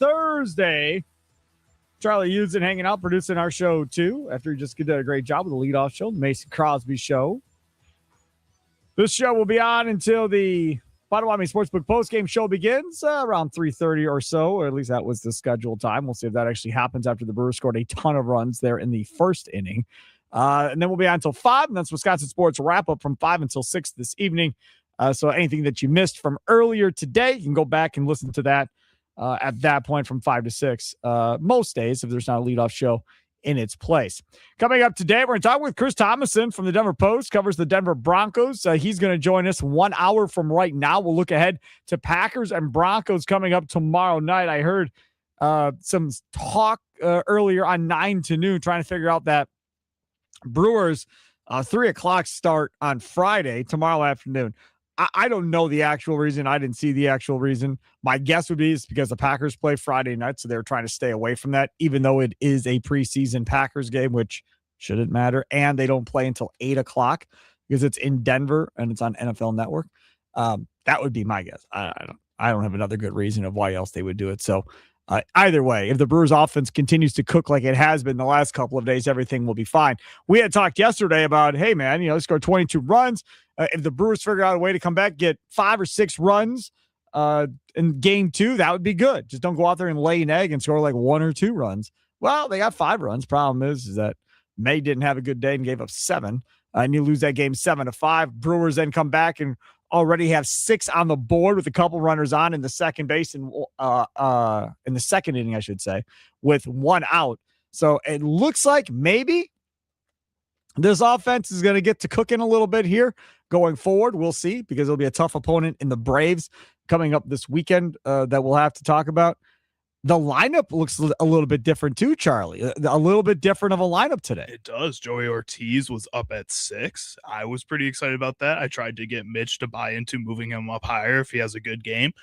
Thursday. Charlie Usen hanging out, producing our show, too, after he just did a great job with the leadoff show, the Mason Crosby Show. This show will be on until the Potawatomi Sportsbook postgame show begins around 3:30 or so, or at least that was the scheduled time. We'll see if that actually happens after the Brewers scored a ton of runs there in the first inning. And then we'll be on until 5, and that's Wisconsin Sports wrap-up from 5 until 6 this evening. So anything that you missed from earlier today, you can go back and listen to that at that point from 5 to 6 most days if there's not a leadoff show in its place. Coming up today, we're going to talk with Chris Thomason from the Denver Post, covers the Denver Broncos. He's going to join us 1 hour from right now. We'll look ahead to Packers and Broncos coming up tomorrow night. I heard some talk earlier on 9 to noon trying to figure out that Brewers 3 o'clock start on Friday, tomorrow afternoon. I don't know the actual reason. I didn't see the actual reason. My guess would be it's because the Packers play Friday night, so they're trying to stay away from that, even though it is a preseason Packers game, which shouldn't matter. And they don't play until 8 o'clock because it's in Denver and it's on NFL Network. That would be my guess. I don't have another good reason of why else they would do it. So either way, if the Brewers offense continues to cook like it has been the last couple of days, everything will be fine. We had talked yesterday about, hey, man, they scored 22 runs. If the Brewers figure out a way to come back, get 5 or 6 runs in game 2, that would be good. Just don't go out there and lay an egg and score like 1 or 2 runs. Well, they got 5 runs. Problem is that May didn't have a good day and gave up 7. And you lose that game 7-5. Brewers then come back and already have 6 on the board with a couple runners on in the second base and in the second inning, I should say, with 1 out. So it looks like maybe this offense is going to get to cooking a little bit here going forward. We'll see, because it'll be a tough opponent in the Braves coming up this weekend that we'll have to talk about. The lineup looks a little bit different too, Charlie. A little bit different of a lineup today. It does. Joey Ortiz was up at 6. I was pretty excited about that. I tried to get Mitch to buy into moving him up higher if he has a good game.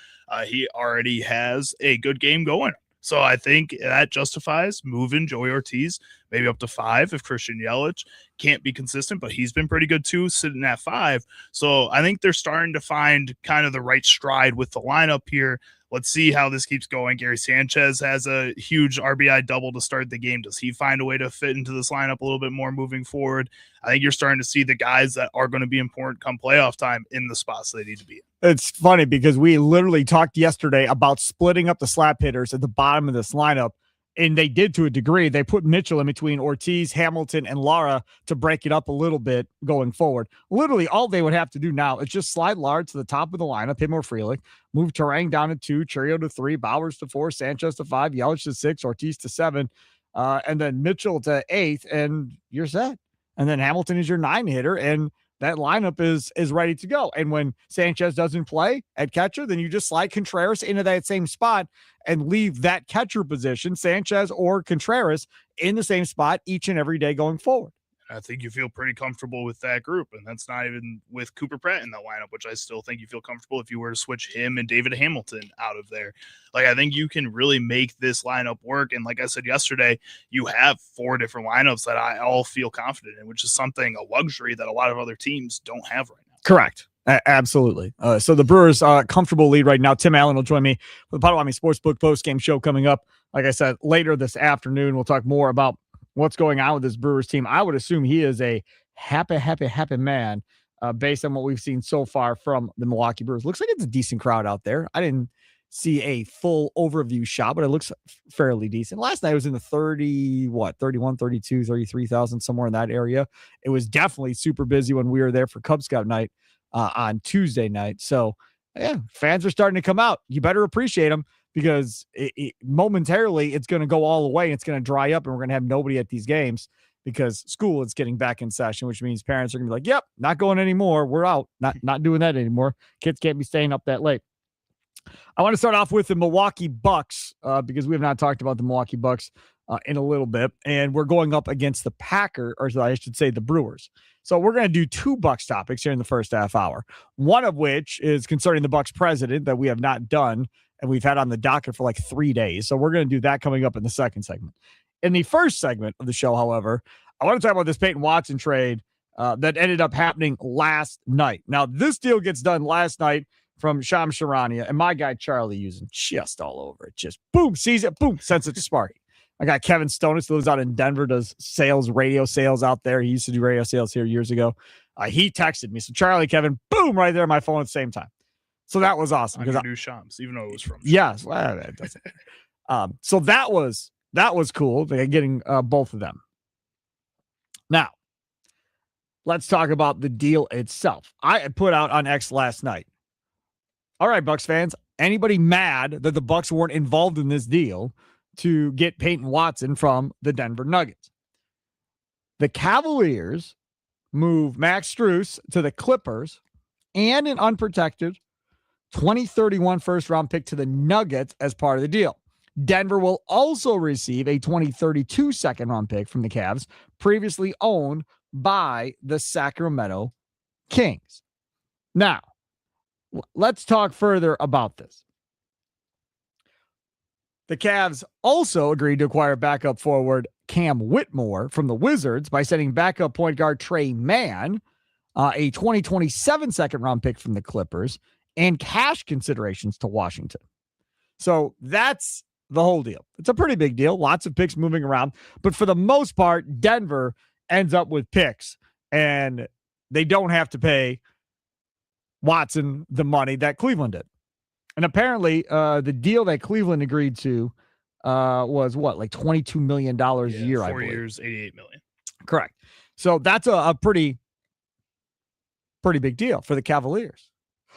He already has a good game going. So I think that justifies moving Joey Ortiz maybe up to 5 if Christian Yelich can't be consistent, but he's been pretty good too, sitting at 5. So I think they're starting to find kind of the right stride with the lineup here. Let's see how this keeps going. Gary Sanchez has a huge RBI double to start the game. Does he find a way to fit into this lineup a little bit more moving forward? I think you're starting to see the guys that are going to be important come playoff time in the spots they need to be in. It's funny because we literally talked yesterday about splitting up the slap hitters at the bottom of this lineup, and they did to a degree. They put Mitchell in between Ortiz, Hamilton, and Lara to break it up a little bit going forward. Literally, all they would have to do now is just slide Lara to the top of the lineup, him or Frelick, move Terang down to 2, Churio to 3, Bowers to 4, Sanchez to 5, Yelich to 6, Ortiz to 7, and then Mitchell to 8, and you're set. And then Hamilton is your 9 hitter, and that lineup is ready to go. And when Sanchez doesn't play at catcher, then you just slide Contreras into that same spot and leave that catcher position, Sanchez or Contreras, in the same spot each and every day going forward. I think you feel pretty comfortable with that group, and that's not even with Cooper Pratt in that lineup, which I still think you feel comfortable if you were to switch him and David Hamilton out of there. Like, I think you can really make this lineup work, and like I said yesterday, you have 4 different lineups that I all feel confident in, which is something, a luxury that a lot of other teams don't have right now. Correct. Absolutely. So the Brewers comfortable lead right now. Tim Allen will join me for the Potawatomi Sportsbook post-game show coming up. Like I said, later this afternoon, we'll talk more about what's going on with this Brewers team. I would assume he is a happy man based on what we've seen so far from the Milwaukee Brewers. Looks like it's a decent crowd out there. I didn't see a full overview shot, but it looks fairly decent. Last night it was in the 31, 32, 33,000, somewhere in that area. It was definitely super busy when we were there for Cub Scout night on Tuesday night. So yeah, fans are starting to come out. You better appreciate them, because momentarily it's going to go all the way. It's going to dry up and we're going to have nobody at these games because school is getting back in session, which means parents are going to be like, yep, not going anymore. We're out. Not doing that anymore. Kids can't be staying up that late. I want to start off with the Milwaukee Bucks because we have not talked about the Milwaukee Bucks in a little bit, and we're going up against the Packers, or I should say the Brewers. So we're going to do 2 Bucks topics here in the first half hour, one of which is concerning the Bucks president that we have not done, and we've had on the docket for like 3 days. So we're going to do that coming up in the second segment. In the first segment of the show, however, I want to talk about this Peyton Watson trade that ended up happening last night. Now, this deal gets done last night from Sham Sharania, and my guy Charlie using just all over it. Just boom, sees it, boom, sends it to Sparky. I got Kevin Stonis, who lives out in Denver, does radio sales out there. He used to do radio sales here years ago. He texted me. So Charlie, Kevin, boom, right there on my phone at the same time. So that was awesome. Because I knew Shams, even though it was from Shams. Yes. Well, that doesn't. So that was cool. They're getting both of them. Now, let's talk about the deal itself. I put out on X last night. All right, Bucks fans, anybody mad that the Bucks weren't involved in this deal to get Peyton Watson from the Denver Nuggets? The Cavaliers move Max Strus to the Clippers and an unprotected 2031 first-round pick to the Nuggets as part of the deal. Denver will also receive a 2032 second-round pick from the Cavs, previously owned by the Sacramento Kings. Now, let's talk further about this. The Cavs also agreed to acquire backup forward Cam Whitmore from the Wizards by sending backup point guard Trey Mann, a 2027 second-round pick from the Clippers, and cash considerations to Washington. So that's the whole deal. It's a pretty big deal. Lots of picks moving around. But for the most part, Denver ends up with picks, and they don't have to pay Watson the money that Cleveland did. And apparently, the deal that Cleveland agreed to was what, like $22 million a year, I believe. 4 years, $88 million. Correct. So that's a pretty big deal for the Cavaliers.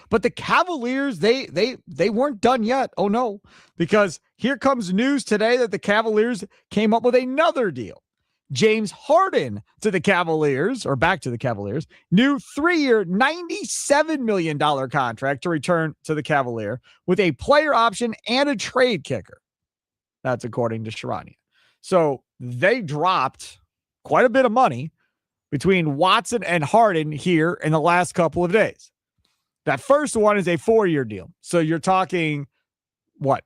But the Cavaliers, they weren't done yet. Oh, no, because here comes news today that the Cavaliers came up with another deal. James Harden to the Cavaliers, or back to the Cavaliers, new 3-year, $97 million contract to return to the Cavalier with a player option and a trade kicker. That's according to Sharania. So they dropped quite a bit of money between Watson and Harden here in the last couple of days. That first one is a 4-year deal. So you're talking, what,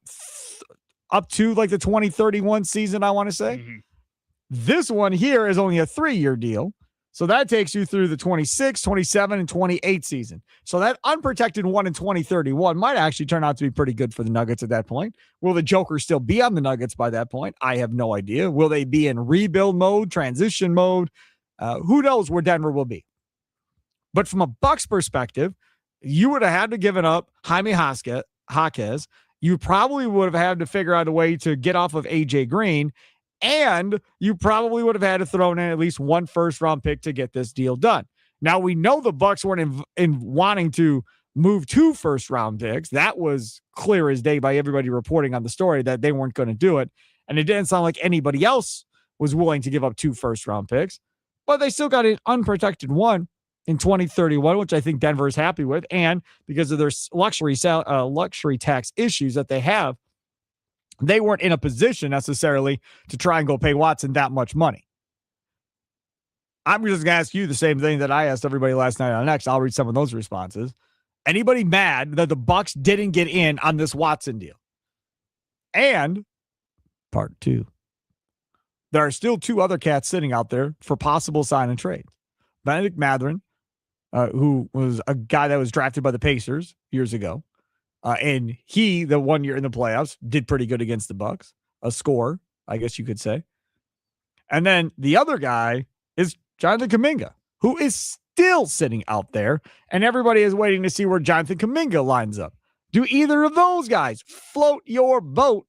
up to like the 2031 season, I want to say? Mm-hmm. This one here is only a 3-year deal. So that takes you through the 26, 27, and 28 season. So that unprotected one in 2031 might actually turn out to be pretty good for the Nuggets at that point. Will the Joker still be on the Nuggets by that point? I have no idea. Will they be in rebuild mode, transition mode? Who knows where Denver will be? But from a Bucks perspective, you would have had to give up Jaime Jaquez. You probably would have had to figure out a way to get off of AJ Green. And you probably would have had to throw in at least one first-round pick to get this deal done. Now, we know the Bucks weren't in wanting to move 2 first-round picks. That was clear as day by everybody reporting on the story that they weren't going to do it. And it didn't sound like anybody else was willing to give up 2 first-round picks. But they still got an unprotected one in 2031, which I think Denver is happy with. And because of their luxury tax issues that they have, they weren't in a position necessarily to try and go pay Watson that much money. I'm just going to ask you the same thing that I asked everybody last night on X. I'll read some of those responses. Anybody mad that the Bucks didn't get in on this Watson deal? And part 2, there are still 2 other cats sitting out there for possible sign and trade. Benedict Mathurin, who was a guy that was drafted by the Pacers years ago. And he, the 1 year in the playoffs, did pretty good against the Bucks. A scorer, I guess you could say. And then the other guy is Jonathan Kuminga, who is still sitting out there. And everybody is waiting to see where Jonathan Kuminga lines up. Do either of those guys float your boat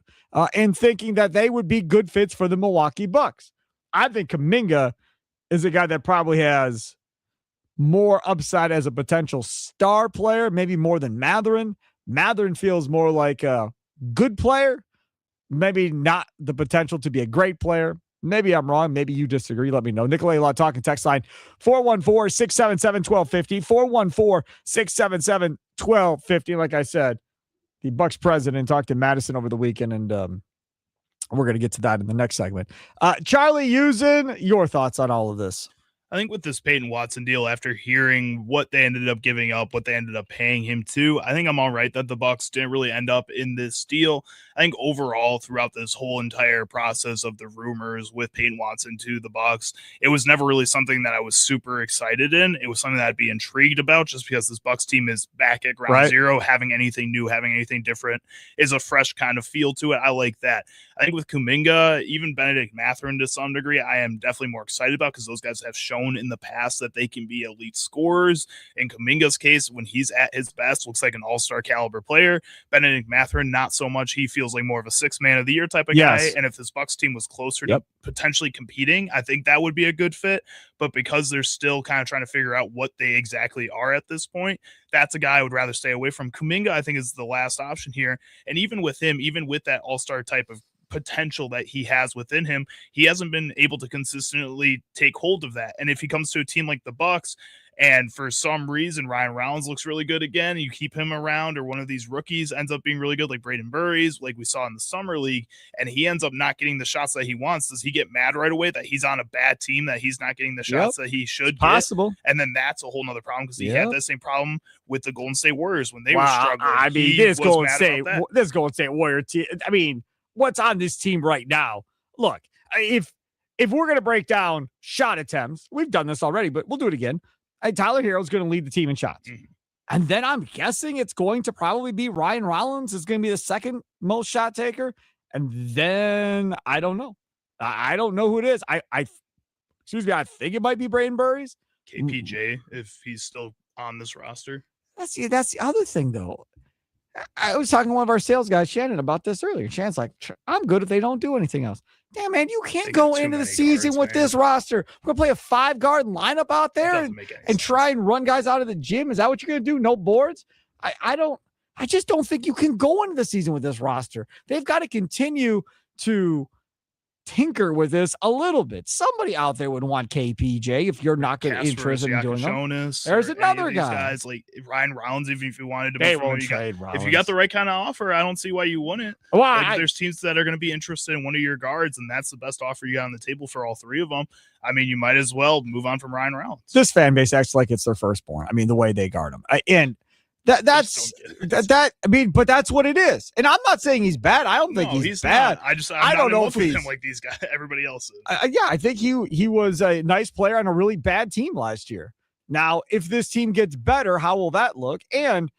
in thinking that they would be good fits for the Milwaukee Bucks? I think Kuminga is a guy that probably has more upside as a potential star player, maybe more than Mathurin. Mathurin feels more like a good player, maybe not the potential to be a great player. Maybe I'm wrong. Maybe you disagree. Let me know. Nikolai Law talking text line 414-677-1250, 414-677-1250. Like I said, the Bucks president talked to Madison over the weekend, and we're going to get to that in the next segment. Charlie Usen, your thoughts on all of this? I think with this Peyton Watson deal, after hearing what they ended up giving up, what they ended up paying him to, I think I'm all right that the Bucs didn't really end up in this deal. I think overall, throughout this whole entire process of the rumors with Peyton Watson to the Bucs, it was never really something that I was super excited in. It was something that I'd be intrigued about, just because this Bucs team is back at ground zero. Having anything new, having anything different is a fresh kind of feel to it. I like that. I think with Kuminga, even Benedict Mathurin to some degree, I am definitely more excited about, because those guys have shown in the past that they can be elite scorers. In Kuminga's case, when he's at his best, looks like an all-star caliber player. Benedict Mathurin, not so much. He feels like more of a 6 man of the year type of guy. And if this Bucs team was closer to potentially competing, I think that would be a good fit. But because they're still kind of trying to figure out what they exactly are at this point, that's a guy I would rather stay away from. Kuminga, I think, is the last option here. And even with him, even with that all-star type of potential that he has within him, he hasn't been able to consistently take hold of that. And if he comes to a team like the Bucs, and for some reason Ryan Rollins looks really good again, you keep him around, or one of these rookies ends up being really good, like Braden Burries, like we saw in the summer league, and he ends up not getting the shots that he wants, does he get mad right away that he's on a bad team, that he's not getting the shots that he should possible get? And then that's a whole nother problem, because he had that same problem with the Golden State Warriors when they were struggling. I mean, this Golden State Warrior team, I mean, what's on this team right now? Look, if we're going to break down shot attempts, we've done this already, but we'll do it again. Tyler Hero is going to lead the team in shots. And then I'm guessing it's going to probably be Ryan Rollins is going to be the second most shot taker. And then I don't know. I don't know who it is. I think it might be Braden Burries. KPJ, if he's still on this roster. That's the other thing, though. I was talking to one of our sales guys, Shannon, about this earlier. Shannon's like, I'm good if they don't do anything else. Damn, man, you can't go into the season with this roster. We're going to play a 5-guard lineup out there and try and run guys out of the gym. Is that what you're going to do? No boards? I just don't think you can go into the season with this roster. They've got to continue to tinker with this a little bit. Somebody out there would want KPJ if you're not going to interested in doing that. There's another guy. Guys like Ryan Rollins, even if you wanted to, they won't trade Rollins. If you got the right kind of offer, I don't see why you wouldn't. Well, there's teams that are going to be interested in one of your guards, and that's the best offer you got on the table for all three of them. I mean, you might as well move on from Ryan Rollins. This fan base acts like it's their firstborn. I mean, the way they guard him, and that's what it is. And I'm not saying he's bad. I don't think he's bad. I don't know if he's him like these guys, everybody else is. I think he was a nice player on a really bad team last year. Now, if this team gets better, how will that look? And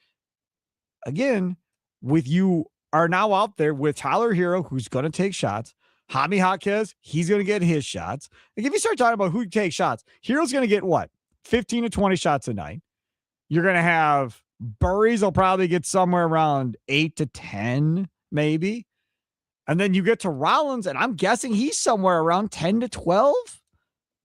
again, you are now out there with Tyler Hero, who's going to take shots. Jaime Jaquez, he's going to get his shots. Like, if you start talking about who takes shots, Hero's going to get what? 15 to 20 shots a night. You're going to have Burries will probably get somewhere around 8 to 10, maybe. And then you get to Rollins, and I'm guessing he's somewhere around 10 to 12.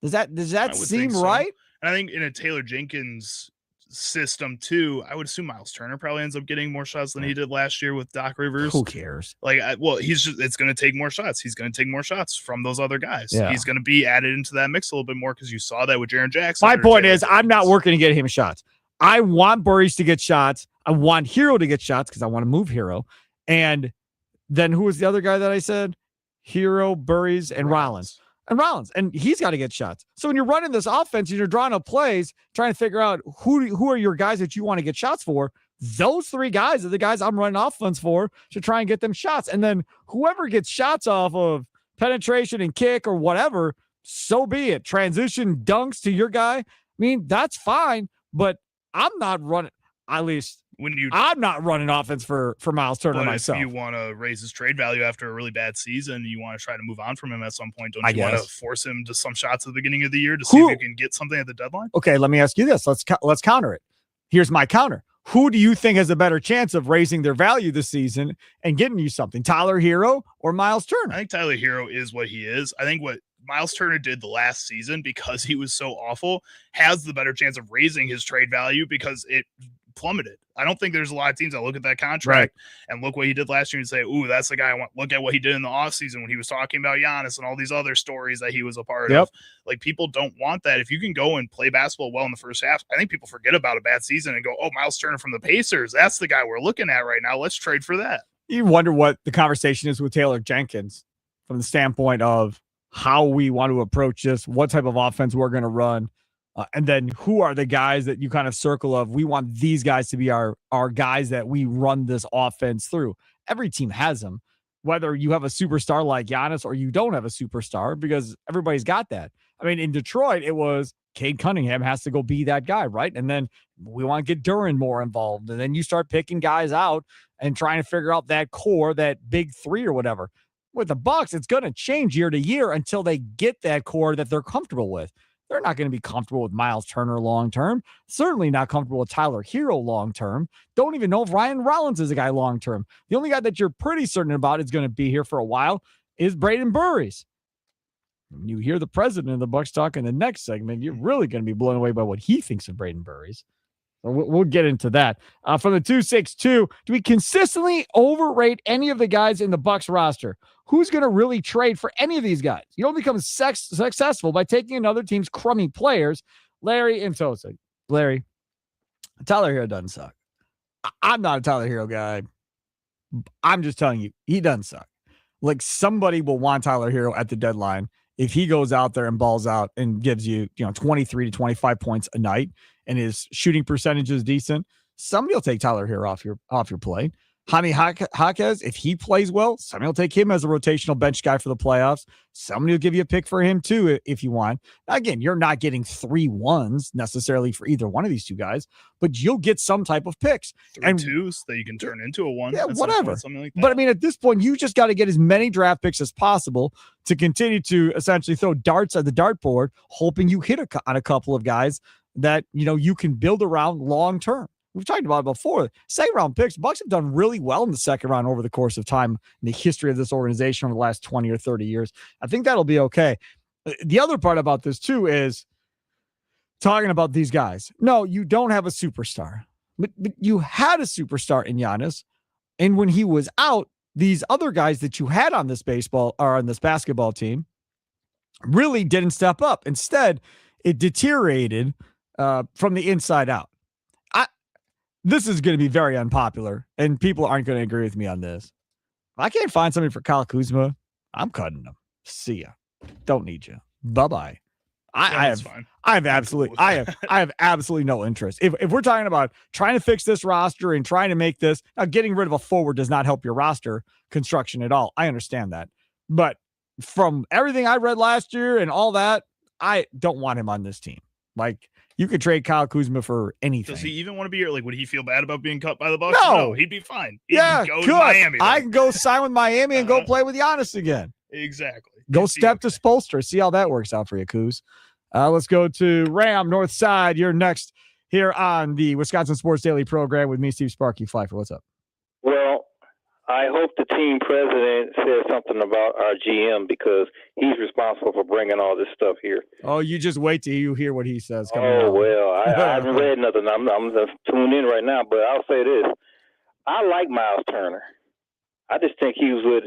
Does that seem right? And I think in a Taylor Jenkins system too, I would assume Miles Turner probably ends up getting more shots than he did last year with Doc Rivers. Who cares? It's going to take more shots. He's going to take more shots from those other guys. Yeah. He's going to be added into that mix a little bit more, because you saw that with Jaren Jackson. My point is, I'm not working to get him shots. I want Burries to get shots. I want Hero to get shots because I want to move Hero. And then who was the other guy that I said? Hero, Burries, and Rollins. And he's got to get shots. So when you're running this offense and you're drawing up plays, trying to figure out who are your guys that you want to get shots for, those three guys are the guys I'm running offense for to try and get them shots. And then whoever gets shots off of penetration and kick or whatever, so be it. Transition dunks to your guy. I mean, that's fine, but I'm not running, at least I'm not running offense for Miles Turner myself. If you want to raise his trade value after a really bad season, you want to try to move on from him at some point, don't you want to force him to some shots at the beginning of the year to see if you can get something at the deadline? Okay, let me ask you this. Let's counter it. Here's my counter. Who do you think has a better chance of raising their value this season and getting you something? Tyler Hero or Miles Turner? I think Tyler Hero is what he is. I think what Miles Turner did the last season, because he was so awful, has the better chance of raising his trade value because it plummeted. I don't think there's a lot of teams that look at that contract and look what he did last year and say, ooh, that's the guy I want. Look at what he did in the offseason when he was talking about Giannis and all these other stories that he was a part of. Like, people don't want that. If you can go and play basketball well in the first half, I think people forget about a bad season and go, oh, Miles Turner from the Pacers, that's the guy we're looking at right now. Let's trade for that. You wonder what the conversation is with Taylor Jenkins from the standpoint of how we want to approach this, what type of offense we're going to run. And then who are the guys that you kind of circle of, we want these guys to be our guys that we run this offense through. Every team has them, whether you have a superstar like Giannis or you don't have a superstar, because everybody's got that. I mean, in Detroit, it was Cade Cunningham has to go be that guy, right? And then we want to get Duren more involved. And then you start picking guys out and trying to figure out that core, that big three or whatever. With the Bucks, it's going to change year to year until they get that core that they're comfortable with. They're not going to be comfortable with Miles Turner long-term. Certainly not comfortable with Tyler Hero long-term. Don't even know if Ryan Rollins is a guy long-term. The only guy that you're pretty certain about is going to be here for a while is Braden Burries. When you hear the president of the Bucks talk in the next segment, you're really going to be blown away by what he thinks of Braden Burries. So we'll get into that. From the 262, do we consistently overrate any of the guys in the Bucks roster? Who's going to really trade for any of these guys? You don't become successful by taking another team's crummy players. Larry and Sosa. Larry, Tyler Hero doesn't suck. I'm not a Tyler Hero guy. I'm just telling you, he doesn't suck. Like, somebody will want Tyler Hero at the deadline if he goes out there and balls out and gives you, 23 to 25 points a night and his shooting percentage is decent. Somebody will take Tyler Hero off your plate. Jaime Jaquez, if he plays well, somebody will take him as a rotational bench guy for the playoffs. Somebody will give you a pick for him too if you want. Now, again, you're not getting 3 1s necessarily for either one of these two guys, but you'll get some type of picks. 3 2s that you can turn into a 1. Yeah, whatever. Point, something like that. But I mean, at this point, you just got to get as many draft picks as possible to continue to essentially throw darts at the dartboard, hoping you hit on a couple of guys that, you can build around long term. We've talked about it before. Second round picks, Bucks have done really well in the second round over the course of time in the history of this organization over the last 20 or 30 years. I think that'll be okay. The other part about this too is talking about these guys. No, you don't have a superstar, but you had a superstar in Giannis. And when he was out, these other guys that you had on this basketball team really didn't step up. Instead, it deteriorated from the inside out. This is going to be very unpopular, and people aren't going to agree with me on this. If I can't find somebody for Kyle Kuzma, I'm cutting them. See ya. Don't need you. Bye-bye. I have absolutely no interest. If we're talking about trying to fix this roster and trying to make this, now getting rid of a forward does not help your roster construction at all. I understand that. But from everything I read last year and all that, I don't want him on this team. Like, you could trade Kyle Kuzma for anything. Does he even want to be here? Like, would he feel bad about being cut by the Bucks? No, he'd be fine. He'd go to Miami. I can go sign with Miami and go play with Giannis again. Exactly. Go step to Spoelstra. See how that works out for you, Kuz. Let's go to Ram North Side. You're next here on the Wisconsin Sports Daily program with me, Steve Sparky Pfeiffer. What's up? Well, I hope the team president says something about our GM because he's responsible for bringing all this stuff here. Oh, you just wait till you hear what he says. Well, I haven't read nothing. I'm just tuned in right now, but I'll say this. I like Miles Turner. I just think he's a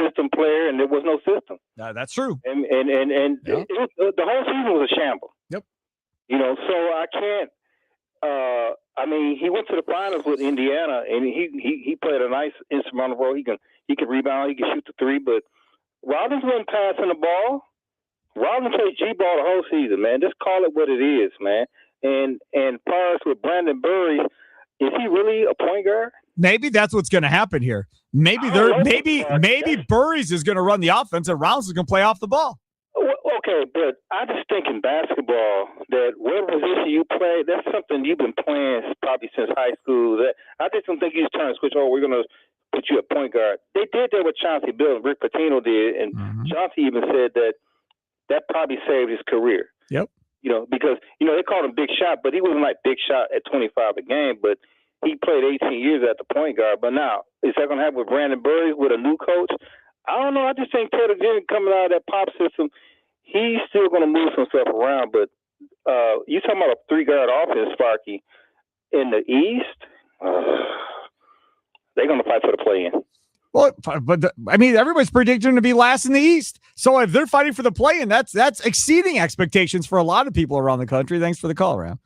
system player, and there was no system. That's true. And the whole season was a shamble. Yep. So I can't. He went to the finals with Indiana, and he played a nice instrumental role. He can rebound, he can shoot the three, but Rollins wasn't passing the ball. Rollins played G-ball the whole season, man. Just call it what it is, man. And far as with Brandon Burries, is he really a point guard? Maybe that's what's going to happen here. Maybe Burries is going to run the offense and Rollins is going to play off the ball. Okay, but I just think in basketball that whatever position you play, that's something you've been playing probably since high school. I just don't think you just turn and switch, we're going to put you at point guard. They did that with Chauncey Billups. Rick Pitino did, and Chauncey even said that probably saved his career. Yep. Because, they called him Big Shot, but he wasn't like Big Shot at 25 a game, but he played 18 years at the point guard. But now, is that going to happen with Brandon Burries with a new coach? I don't know. I just think Taylor Jenkins coming out of that pop system, he's still going to move some stuff around. But you talking about a 3-guard offense, Sparky, in the East, they're going to fight for the play-in. Well, but everybody's predicting to be last in the East. So if they're fighting for the play-in, that's exceeding expectations for a lot of people around the country. Thanks for the call, Ram.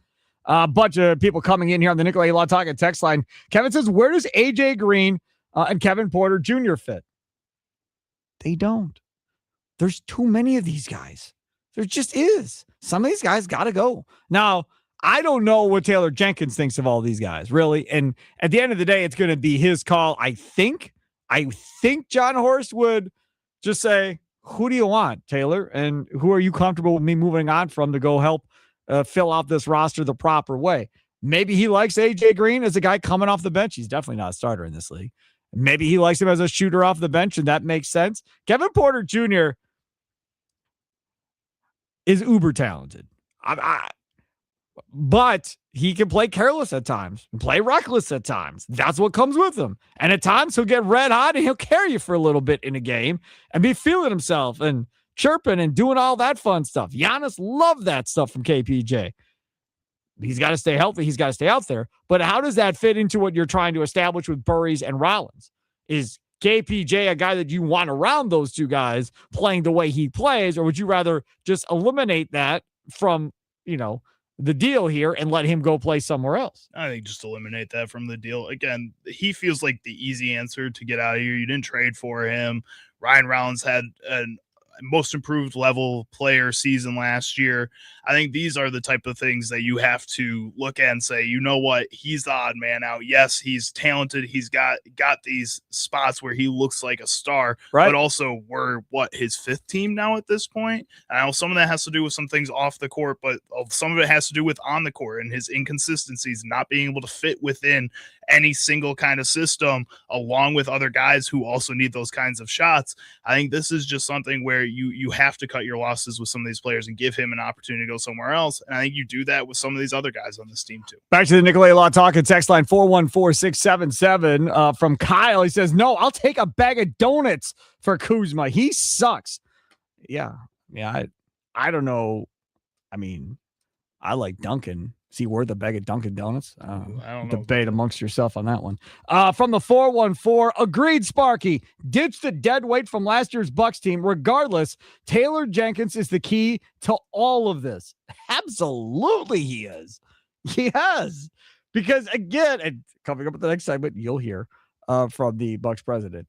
A bunch of people coming in here on the Nikolai Law Talk text line. Kevin says, where does AJ Green and Kevin Porter Jr. fit? They don't. There's too many of these guys. There just is. Some of these guys got to go. Now, I don't know what Taylor Jenkins thinks of all these guys, really. And at the end of the day, it's going to be his call. I think John Horst would just say, who do you want, Taylor? And who are you comfortable with me moving on from to go help fill out this roster the proper way? Maybe he likes AJ Green as a guy coming off the bench. He's definitely not a starter in this league. Maybe he likes him as a shooter off the bench, and that makes sense. Kevin Porter Jr. is uber talented. But he can play careless at times, play reckless at times. That's what comes with him. And at times he'll get red hot and he'll carry you for a little bit in a game and be feeling himself and chirping and doing all that fun stuff. Giannis loved that stuff from KPJ. He's got to stay healthy. He's got to stay out there. But how does that fit into what you're trying to establish with Burries and Rollins? Is KPJ a guy that you want around those two guys playing the way he plays, or would you rather just eliminate that from, the deal here and let him go play somewhere else? I think just eliminate that from the deal. Again, he feels like the easy answer to get out of here. You didn't trade for him. Ryan Rollins had a most improved level player season last year. I think these are the type of things that you have to look at and say, you know what, he's the odd man out. Yes, he's talented. He's got these spots where he looks like a star, right? But also we're his fifth team now at this point. I know some of that has to do with some things off the court, but some of it has to do with on the court and his inconsistencies, not being able to fit within any single kind of system, along with other guys who also need those kinds of shots. I think this is just something where you have to cut your losses with some of these players and give him an opportunity to go somewhere else. And I think you do that with some of these other guys on this team too. Back to the Nicolay Law Talking text line 414-677 from Kyle. He says, no, I'll take a bag of donuts for Kuzma. He sucks. Yeah. I don't know. I mean, I like Duncan. Is he worth a bag of Dunkin' Donuts? I don't know. Debate amongst yourself on that one. From the 414, agreed, Sparky. Ditch the dead weight from last year's Bucks team. Regardless, Taylor Jenkins is the key to all of this. Absolutely he is. He has. Because, again, and coming up at the next segment, you'll hear from the Bucks president.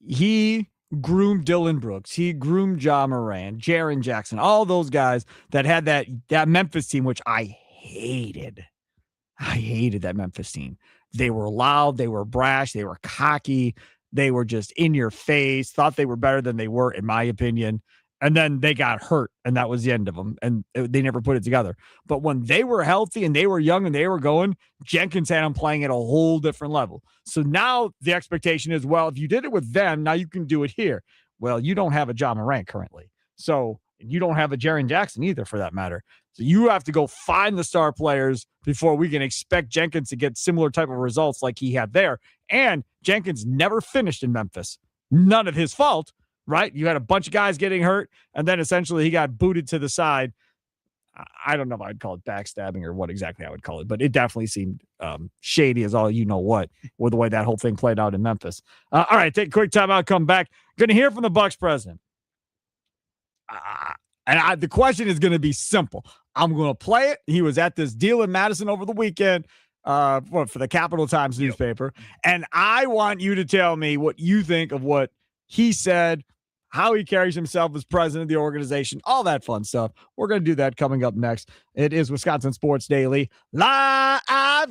He groomed Dylan Brooks. He groomed Ja Morant, Jaren Jackson, all those guys that had that Memphis team, which I hated. I hated that Memphis team. They were loud. They were brash. They were cocky. They were just in your face, thought they were better than they were, in my opinion. And then they got hurt, and that was the end of them. And they never put it together. But when they were healthy and they were young and they were going, Jenkins had them playing at a whole different level. So now the expectation is, well, if you did it with them, now you can do it here. Well, you don't have a Ja Morant currently. So you don't have a Jaren Jackson either, for that matter. So you have to go find the star players before we can expect Jenkins to get similar type of results like he had there. And Jenkins never finished in Memphis. None of his fault. Right? You had a bunch of guys getting hurt, and then essentially he got booted to the side. I don't know if I'd call it backstabbing or what exactly I would call it, but it definitely seemed shady as all you know what, with the way that whole thing played out in Memphis. All right, take a quick time out, come back. Going to hear from the Bucks president. The question is going to be simple. I'm going to play it. He was at this deal in Madison over the weekend for the Capital Times newspaper, and I want you to tell me what you think of what he said, how he carries himself as president of the organization, all that fun stuff. We're going to do that coming up next. It is Wisconsin Sports Daily, live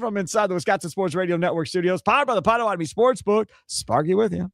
from inside the Wisconsin Sports Radio Network studios, powered by the Potawatomi Sportsbook. Sparky with you.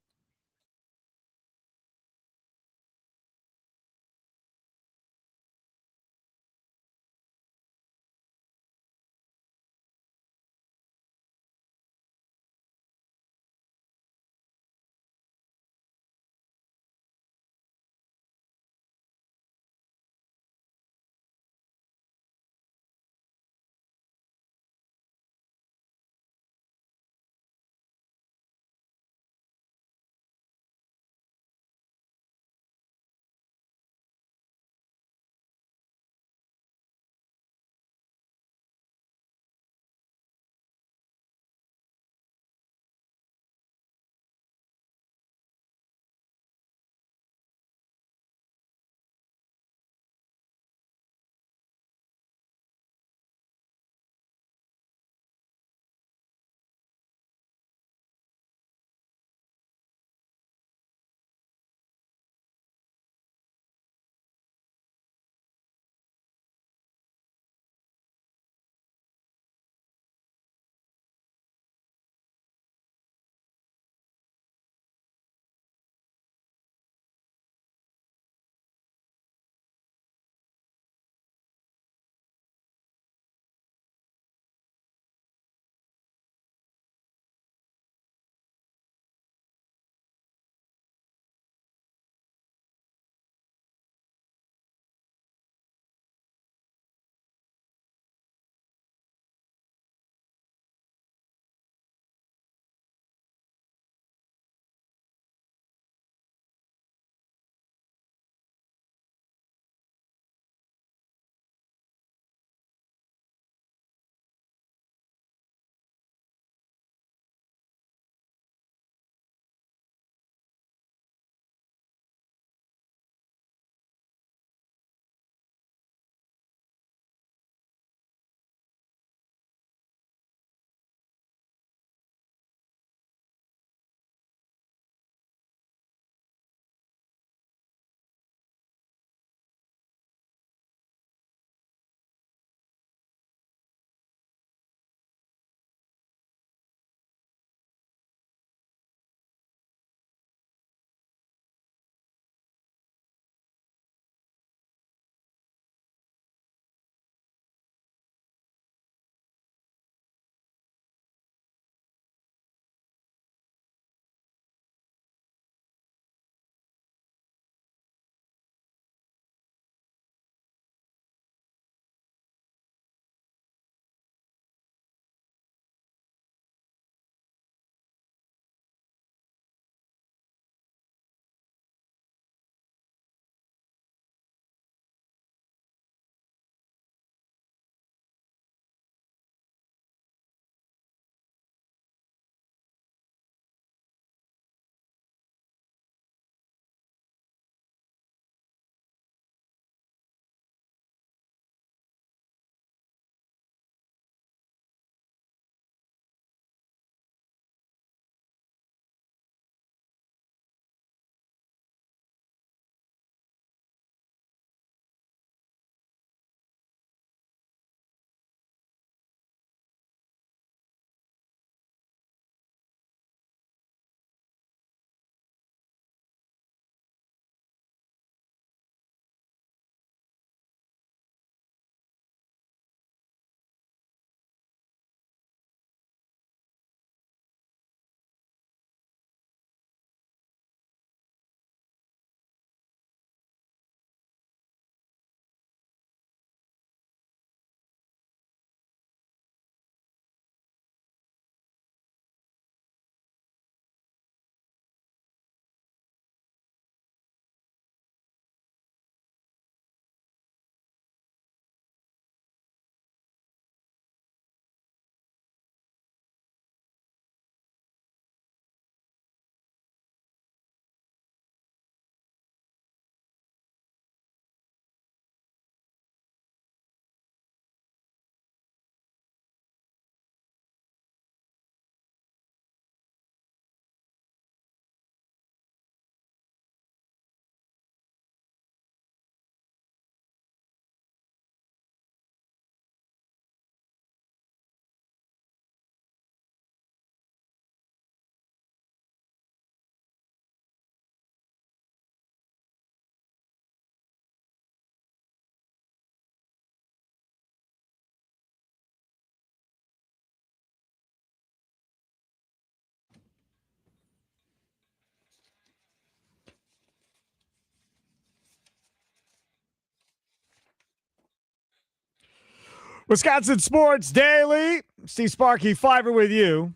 Wisconsin Sports Daily. Steve Sparky Fiver with you.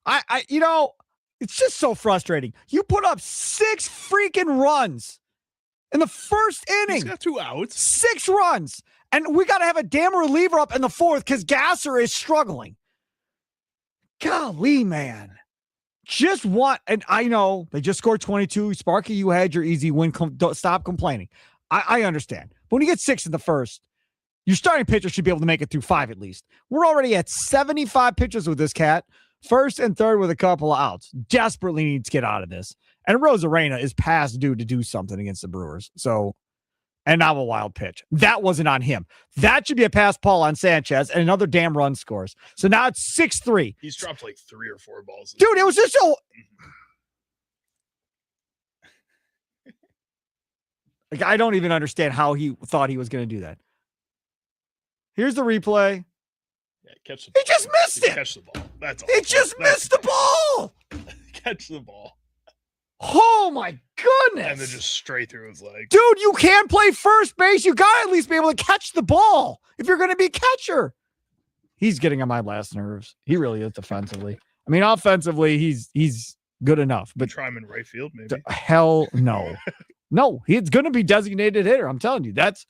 It's just so frustrating. You put up 6 freaking runs in the first inning. He's got 2 outs. 6 runs. And we got to have a damn reliever up in the 4th because Gasser is struggling. Golly, man. Just want, and I know they just scored 22. Sparky, you had your easy win. Don't stop complaining. I understand. But when you get 6 in the first, your starting pitcher should be able to make it through 5 at least. We're already at 75 pitches with this cat. First and third with a couple of outs. Desperately needs to get out of this. And Rosarena is past due to do something against the Brewers. So, and now a wild pitch. That wasn't on him. That should be a pass Paul on Sanchez and another damn run scores. So now it's 6-3. He's dropped like 3 or 4 balls. Dude, it was just so... Like, I don't even understand how he thought he was going to do that. Here's the replay. Yeah, catch the ball. He just missed it. Catch the ball. That's all. He just missed the ball. Catch the ball. Oh, my goodness. And then just straight through his leg. Dude, you can't play first base. You got to at least be able to catch the ball if you're going to be catcher. He's getting on my last nerves. He really is defensively. I mean, offensively, he's good enough. But try him in right field, maybe. Hell no. No, he's going to be designated hitter. I'm telling you, that's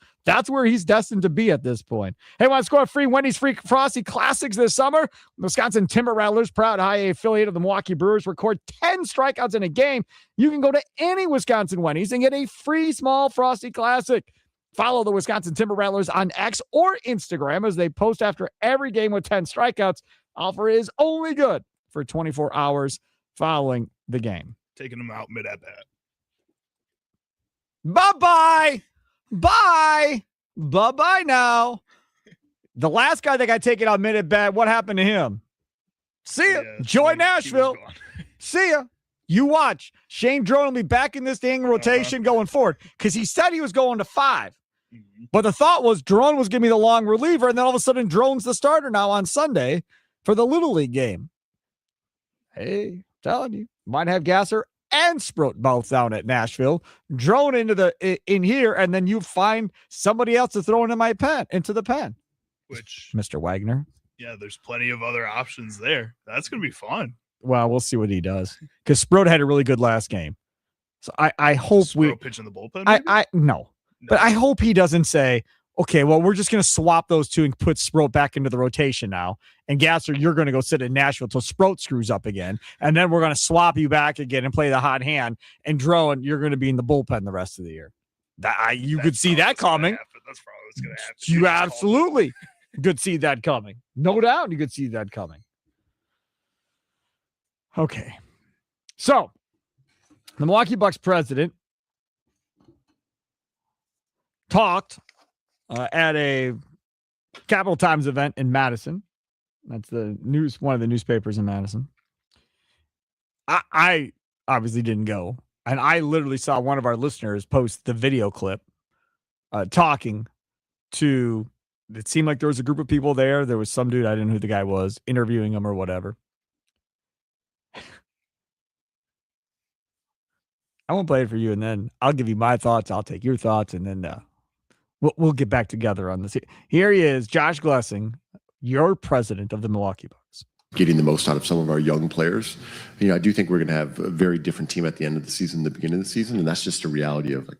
where he's destined to be at this point. Hey, want to score a free Wendy's Free Frosty Classics this summer? Wisconsin Timber Rattlers, proud high A affiliate of the Milwaukee Brewers, record 10 strikeouts in a game. You can go to any Wisconsin Wendy's and get a free small Frosty Classic. Follow the Wisconsin Timber Rattlers on X or Instagram as they post after every game with 10 strikeouts. Offer is only good for 24 hours following the game. Taking him out mid at bat. Bye-bye. Bye. Bye-bye now. The last guy that got taken out mid at bat, what happened to him? See ya. Joy Nashville. See ya. You watch. Shane Drone will be back in this dang rotation going forward because he said he was going to 5. But the thought was Drone was going to be the long reliever, and then all of a sudden Drone's the starter now on Sunday for the Little League game. Hey, telling you, might have Gasser and Sproat both down at Nashville, Drone in here, and then you find somebody else to throw into the pen. Which Mr. Wagner. Yeah, there's plenty of other options there. That's gonna be fun. Well, we'll see what he does. Because Sproat had a really good last game. So I hope Sproat pitch in the bullpen. No. But I hope he doesn't say, okay, well, we're just going to swap those two and put Sproat back into the rotation now. And Gasser, you're going to go sit in Nashville till Sproat screws up again. And then we're going to swap you back again and play the hot hand. And Drone, you're going to be in the bullpen the rest of the year. You could see that coming. That's probably what's going to happen. You absolutely could see that coming. No doubt you could see that coming. Okay. So, the Milwaukee Bucks president talked at a Capital Times event in Madison. That's one of the newspapers in Madison. I obviously didn't go. And I literally saw one of our listeners post the video clip talking to, it seemed like there was a group of people there. There was some dude, I didn't know who the guy was, interviewing him or whatever. I won't play it for you, and then I'll give you my thoughts. I'll take your thoughts, and then we'll get back together on this. Here he is, Josh Glessing, your president of the Milwaukee Bucks. Getting the most out of some of our young players. I do think we're going to have a very different team at the end of the season than the beginning of the season, and that's just a reality of like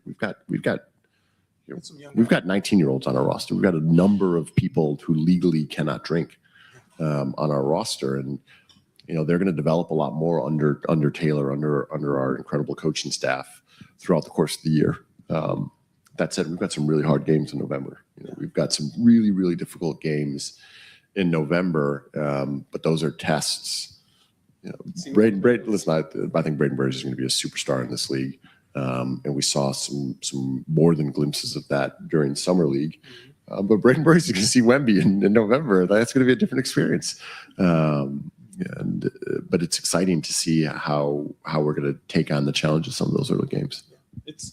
we've got 19-year-olds on our roster. We've got a number of people who legally cannot drink on our roster, and they're going to develop a lot more under Taylor, under our incredible coaching staff throughout the course of the year. That said, we've got some really hard games in November. We've got some really, really difficult games in November, but those are tests. Braden, listen, I think Braden Burns is going to be a superstar in this league, and we saw some more than glimpses of that during Summer League. But Braden Burns is going to see Wemby in November. That's going to be a different experience. But it's exciting to see how we're going to take on the challenge of some of those early games. It's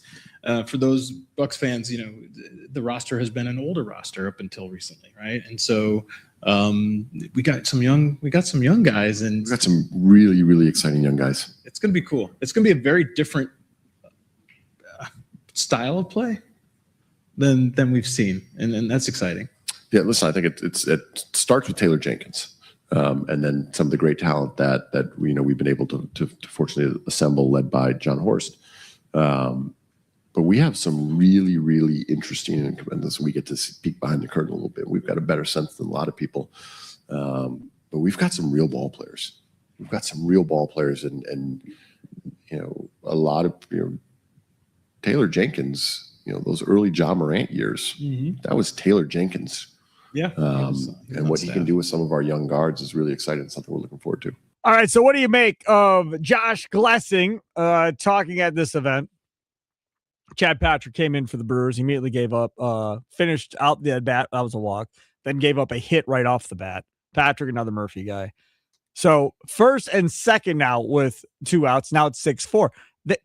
for those Bucks fans, the roster has been an older roster up until recently, right? And so we got some young guys, and we've got some really, really exciting young guys. It's going to be cool. It's going to be a very different style of play than we've seen, and that's exciting. Yeah, listen, I think it starts with Taylor Jenkins, and then some of the great talent that we've been able to fortunately assemble, led by John Horst. But we have some really, really interesting, and this we get to peek behind the curtain a little bit. We've got a better sense than a lot of people, but we've got some real ball players. We've got some real ball players, and a lot of Taylor Jenkins. Those early Ja Morant years, that was Taylor Jenkins. Yeah. And what he can do with some of our young guards is really exciting. It's something we're looking forward to. All right. So what do you make of Josh Glessing talking at this event? Chad Patrick came in for the Brewers, immediately gave up, finished out the bat. That was a walk, then gave up a hit right off the bat. Patrick, another Murphy guy. So first and second now with 2 outs. Now it's 6-4.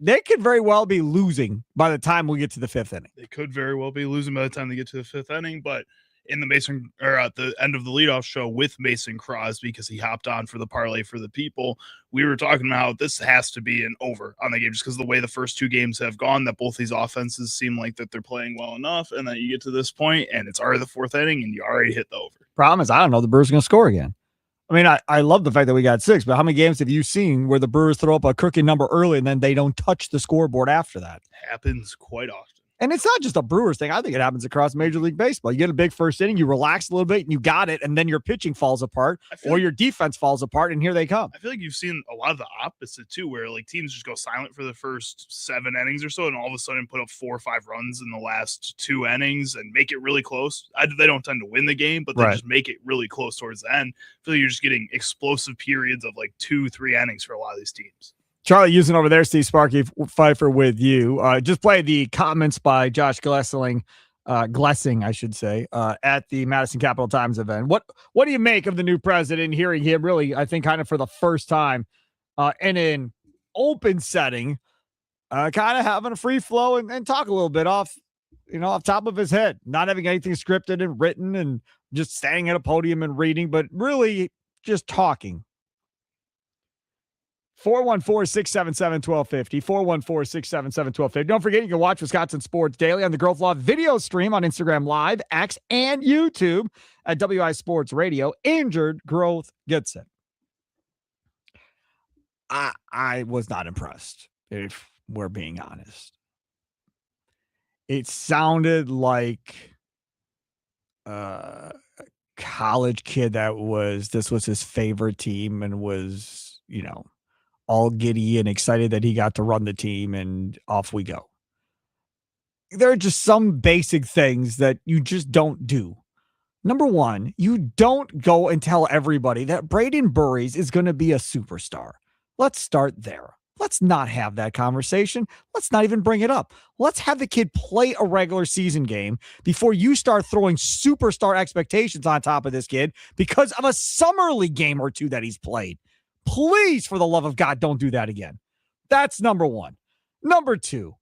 They could very well be losing by the time we get to the 5th inning. They could very well be losing by the time they get to the 5th inning, but in the Mason, or at the end of the leadoff show with Mason Crosby, because he hopped on for the parlay for the people, we were talking about how this has to be an over on the game, just because the way the first 2 games have gone, that both these offenses seem like that they're playing well enough, and then you get to this point and it's already the 4th inning and you already hit the over. Problem is, I don't know the Brewers are going to score again. I mean, I love the fact that we got 6, but how many games have you seen where the Brewers throw up a crooked number early and then they don't touch the scoreboard after that? Happens quite often. And it's not just a Brewers thing. I think it happens across Major League Baseball. You get a big first inning, you relax a little bit, and you got it, and then your pitching falls apart, or your defense falls apart, and here they come. I feel like you've seen a lot of the opposite, too, where like teams just go silent for the first 7 innings or so, and all of a sudden put up 4 or 5 runs in the last 2 innings and make it really close. They don't tend to win the game, but they just make it really close towards the end. I feel like you're just getting explosive periods of like 2-3 innings for a lot of these teams. Charlie, using over there, Steve Sparky Pfeiffer with you. Just play the comments by Josh Glessing, I should say, at the Madison Capital Times event. What do you make of the new president, hearing him really, I think, kind of for the first time in an open setting, kind of having a free flow and talk a little bit off top of his head, not having anything scripted and written and just standing at a podium and reading, but really just talking. 414-677-1250, 414-677-1250. Don't forget, you can watch Wisconsin Sports Daily on the Growth Law video stream on Instagram Live, X, and YouTube at WI Sports Radio. Injured growth gets it. I was not impressed, if we're being honest. It sounded like a college kid this was his favorite team and was, all giddy and excited that he got to run the team, and off we go. There are just some basic things that you just don't do. Number one, you don't go and tell everybody that Braden Burries is going to be a superstar. Let's start there. Let's not have that conversation. Let's not even bring it up. Let's have the kid play a regular season game before you start throwing superstar expectations on top of this kid because of a summer league game or 2 that he's played. Please, for the love of God, don't do that again. That's number one. Number 2,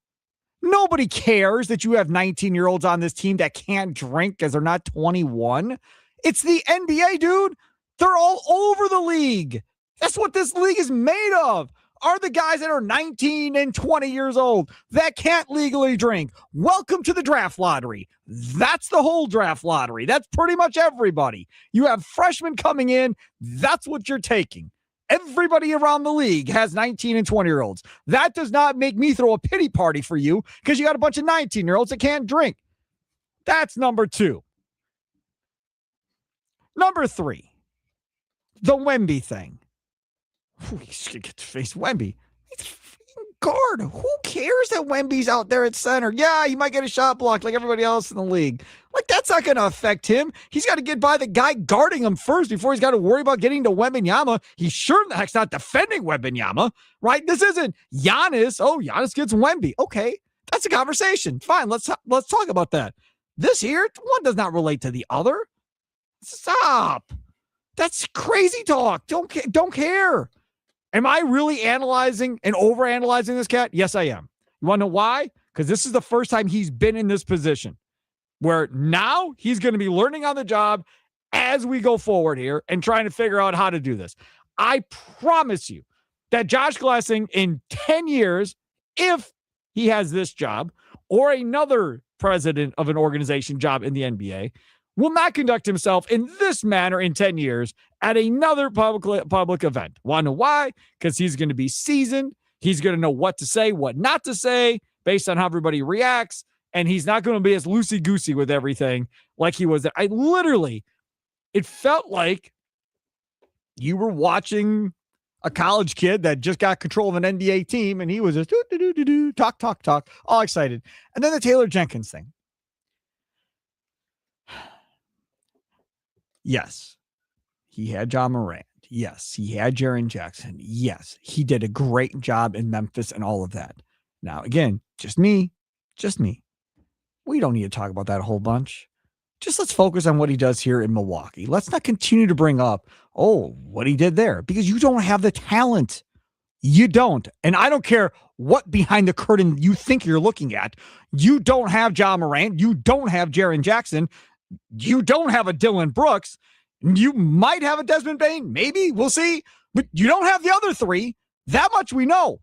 nobody cares that you have 19-year-olds on this team that can't drink because they're not 21. It's the NBA, dude. They're all over the league. That's what this league is made of. Are the guys that are 19 and 20 years old that can't legally drink. Welcome to the draft lottery. That's the whole draft lottery. That's pretty much everybody. You have freshmen coming in. That's what you're taking. Everybody around the league has 19 and 20-year-olds. That does not make me throw a pity party for you because you got a bunch of 19-year-olds that can't drink. That's number 2. Number 3, the Wemby thing. He's going to get to face Wemby. He's a guard. Who cares that Wemby's out there at center? Yeah, he might get a shot blocked like everybody else in the league. Like, that's not going to affect him. He's got to get by the guy guarding him first before he's got to worry about getting to Wembanyama. He's sure the heck's not defending Wembanyama, right? This isn't Giannis. Oh, Giannis gets Wemby. Okay, that's a conversation. Fine, let's talk about that. This here, one does not relate to the other. Stop. That's crazy talk. Don't care. Am I really analyzing and overanalyzing this cat? Yes, I am. You want to know why? Because this is the first time he's been in this position where now he's going to be learning on the job as we go forward here and trying to figure out how to do this. I promise you that Josh Glessing in 10 years, if he has this job or another president of an organization job in the NBA, will not conduct himself in this manner in 10 years at another public event. Want to know why? Because he's going to be seasoned. He's going to know what to say, what not to say based on how everybody reacts. And he's not going to be as loosey-goosey with everything like he was there. It felt like you were watching a college kid that just got control of an NBA team, and he was just talk, all excited. And then the Taylor Jenkins thing. Yes, he had John Morant. Yes, he had Jaren Jackson. Yes, he did a great job in Memphis and all of that. Now, again, just me. We don't need to talk about that a whole bunch. Just let's focus on what he does here in Milwaukee. Let's not continue to bring up, what he did there, because you don't have the talent. You don't. And I don't care what behind the curtain you think you're looking at. You don't have John Morant. You don't have Jaren Jackson. You don't have a Dylan Brooks. You might have a Desmond Bane. Maybe. We'll see. But you don't have the other three. That much we know.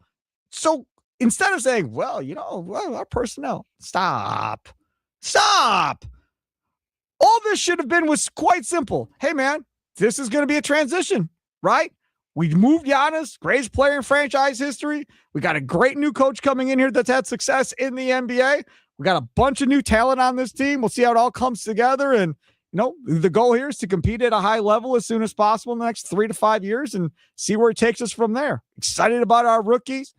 So instead of saying, our personnel, stop. All this should have been was quite simple. Hey, man, this is going to be a transition, right? We moved Giannis, greatest player in franchise history. We got a great new coach coming in here that's had success in the NBA. We got a bunch of new talent on this team. We'll see how it all comes together. And, the goal here is to compete at a high level as soon as possible in the next 3 to 5 years and see where it takes us from there. Excited about our rookies.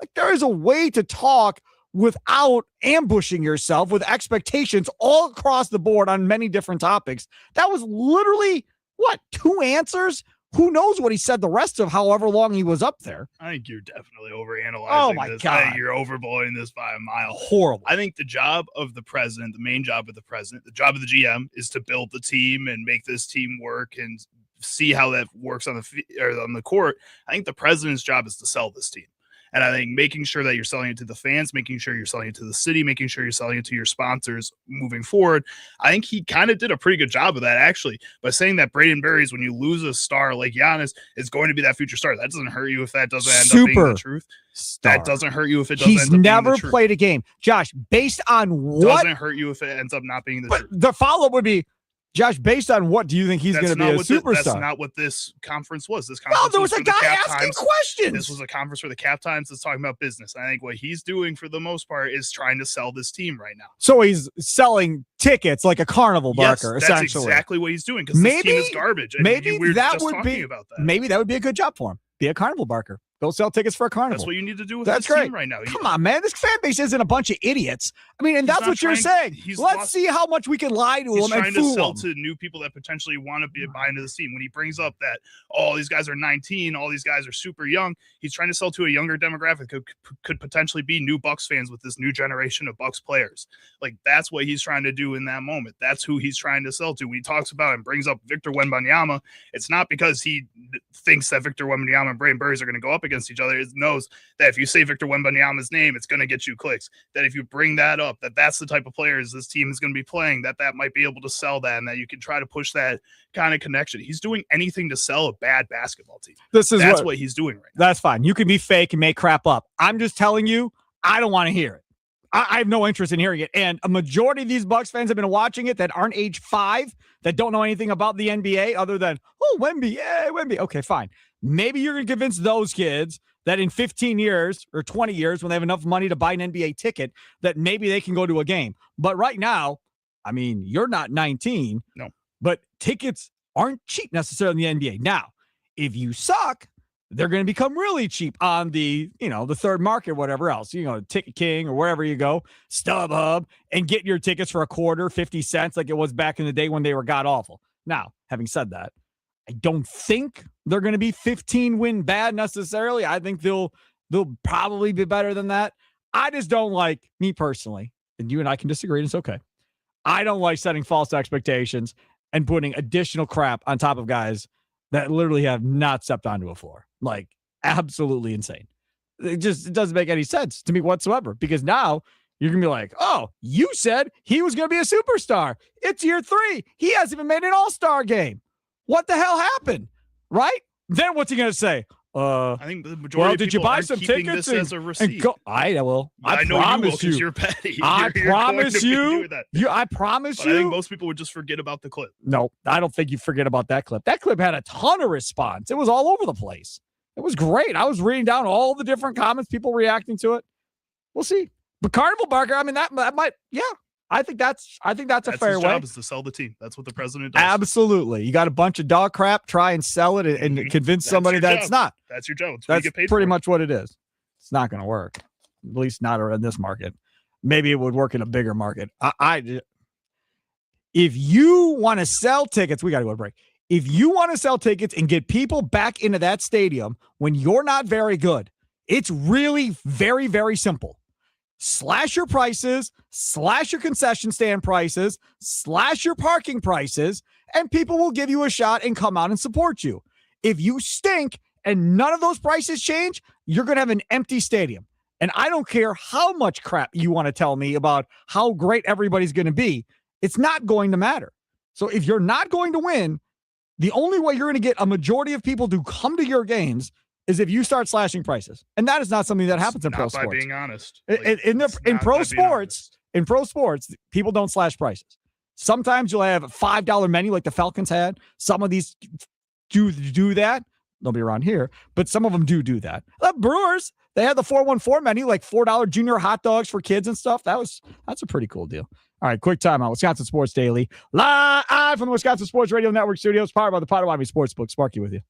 Like, there is a way to talk without ambushing yourself with expectations all across the board on many different topics. That was literally, 2 answers? Who knows what he said the rest of however long he was up there. I think you're definitely overanalyzing Oh, my this. God. I think you're overblowing this by a mile. Horrible. I think the job of the president, the main job of the president, the job of the GM is to build the team and make this team work and see how that works on the court. I think the president's job is to sell this team. And I think making sure that you're selling it to the fans, making sure you're selling it to the city, making sure you're selling it to your sponsors moving forward. I think he kind of did a pretty good job of that, actually, by saying that Braden Berries, when you lose a star like Giannis, is going to be that future star. That doesn't hurt you if that doesn't end up being the truth. Star. That doesn't hurt you if it doesn't He's end up never being the truth. played a game. Josh, based on what? Doesn't hurt you if it ends up not being the truth. The follow-up would be, Josh, based on what do you think he's going to be a superstar? That's not what this conference was. This No, conference there was for a the guy Cap asking Times. questions. This was a conference for the Cap Times that's talking about business. I think what he's doing for the most part is trying to sell this team right now. So he's selling tickets like a carnival barker, Yes, essentially. that's exactly what he's doing because this team is garbage. And Maybe we were that just would talking be about that. Maybe that would be a good job for him. Be a carnival barker. Go sell tickets for a carnival. That's what you need to do with That's this great. team right now. Come on, man. This fan base isn't a bunch of idiots. I mean, and He's that's not what you're trying- saying. he's Let's lost- see how much we can lie to He's him and trying to fool sell him. to new people that potentially want to buy into the team. When he brings up that, these guys are 19, all these guys are super young, he's trying to sell to a younger demographic who could potentially be new Bucks fans with this new generation of Bucks players. Like, that's what he's trying to do in that moment. That's who he's trying to sell to. When he talks about and brings up Victor Wembanyama, it's not because he thinks that Victor Wembanyama and Braden Berries are going to go up against each other. He knows that if you say Victor Wembanyama's name, it's going to get you clicks. That if you bring that up, that's the type of players this team is going to be playing, that might be able to sell that, and that you can try to push that kind of connection. He's doing anything to sell a bad basketball team. That's what he's doing right now. That's fine. You can be fake and make crap up. I'm just telling you, I don't want to hear it. I have no interest in hearing it. And a majority of these Bucks fans have been watching it that aren't age 5, that don't know anything about the NBA other than, Wemby, yeah, Wemby. Okay, fine. Maybe you're going to convince those kids that in 15 years or 20 years, when they have enough money to buy an NBA ticket, that maybe they can go to a game. But right now, I mean, you're not 19. No. But tickets aren't cheap necessarily in the NBA. Now, if you suck, they're going to become really cheap on the third market, whatever else, Ticket King or wherever you go, StubHub, and get your tickets for a quarter, 50 cents, like it was back in the day when they were god awful. Now, having said that, I don't think they're going to be 15-win bad necessarily. I think they'll probably be better than that. I just don't like, me personally, and you and I can disagree, and it's okay. I don't like setting false expectations and putting additional crap on top of guys that literally have not stepped onto a floor. Like, absolutely insane. It doesn't make any sense to me whatsoever, because now you're going to be like, you said he was going to be a superstar. It's year 3. He hasn't even made an all-star game. What the hell happened? Right? Then what's he going to say? Uh, I think the majority well, of did you people buy aren't some keeping tickets this as a and receipt. go? I will. I know you will promise because you. you're petty. I You're going promise to be you. doing that. I promise But you. I think most people would just forget about the clip. No, I don't think you forget about that clip. That clip had a ton of response. It was all over the place. It was great. I was reading down all the different comments, people reacting to it. We'll see. But Carnival Barker, I mean, that might, yeah. I think that's a fair his way. job is to sell the team. That's what the president does. Absolutely. You got a bunch of dog crap, try and sell it and Mhm. convince That's somebody your that job. it's not. That's your job. That's what That's you get paid pretty for. much what it is. It's not going to work. At least not in this market. Maybe it would work in a bigger market. If you want to sell tickets, we got to go to break. If you want to sell tickets and get people back into that stadium when you're not very good, it's really very, very simple. Slash your prices, slash your concession stand prices, slash your parking prices, and people will give you a shot and come out and support you. If you stink and none of those prices change, you're going to have an empty stadium. And I don't care how much crap you want to tell me about how great everybody's going to be. It's not going to matter. So if you're not going to win, the only way you're going to get a majority of people to come to your games is if you start slashing prices. And that is not something that happens in pro Not by sports. being honest. In pro sports, people don't slash prices. Sometimes you'll have a $5 menu like the Falcons had. Some of these do that. They'll be around here, but some of them do that. The Brewers, they had the 414 menu, like $4 junior hot dogs for kids and stuff. That's a pretty cool deal. All right, quick timeout. Wisconsin Sports Daily, live from the Wisconsin Sports Radio Network studios, powered by the Potawatomi Sportsbook. Sparky with you.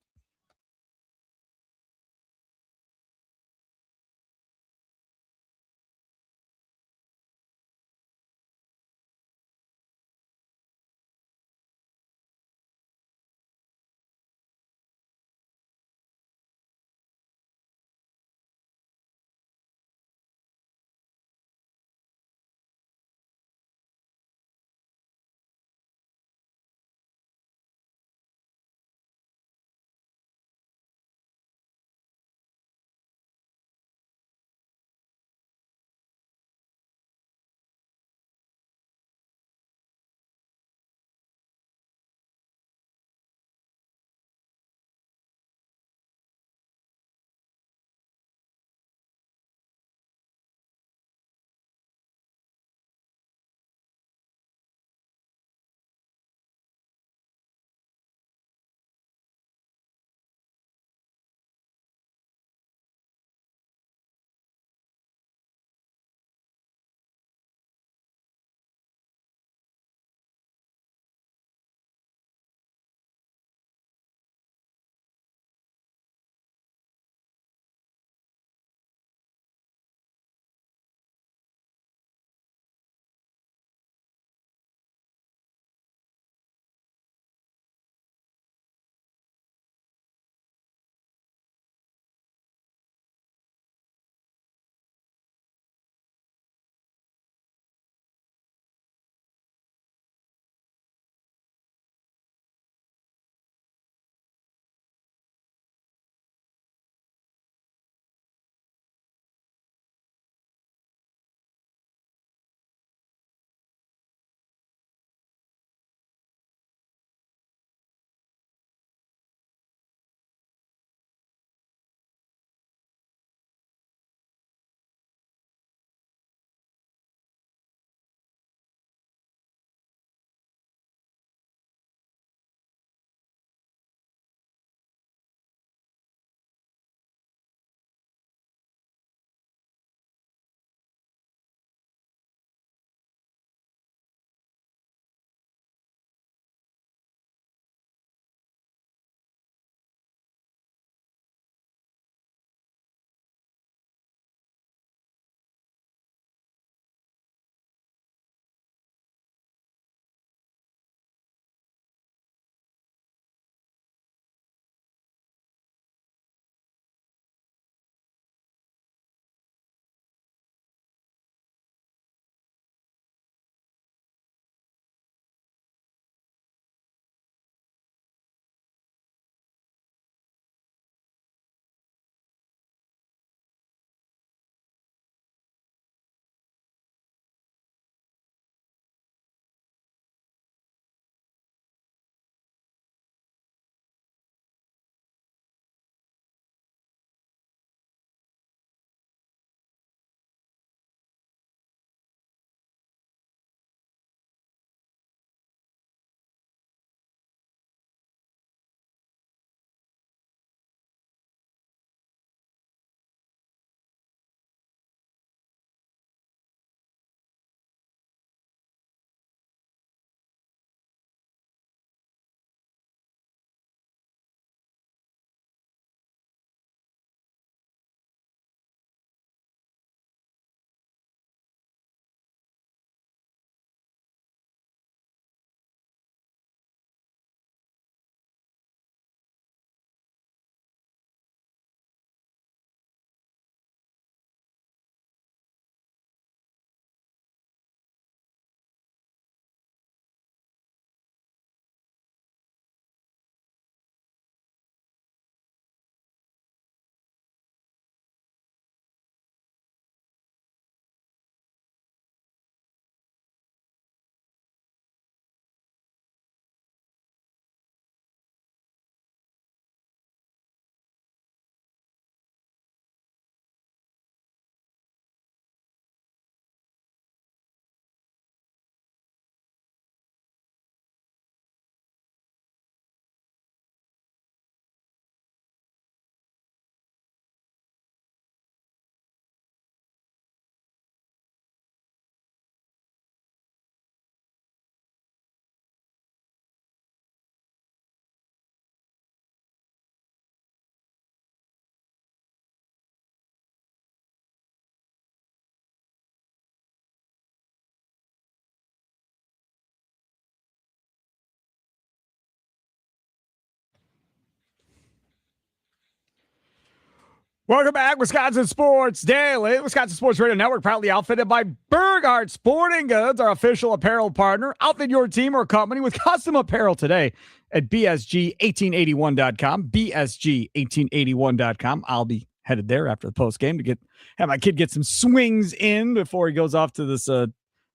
Welcome back, Wisconsin Sports Daily. Wisconsin Sports Radio Network, proudly outfitted by Burghardt Sporting Goods, our official apparel partner. Outfit your team or company with custom apparel today at bsg1881.com. bsg1881.com. I'll be headed there after the post game to have my kid get some swings in before he goes off to this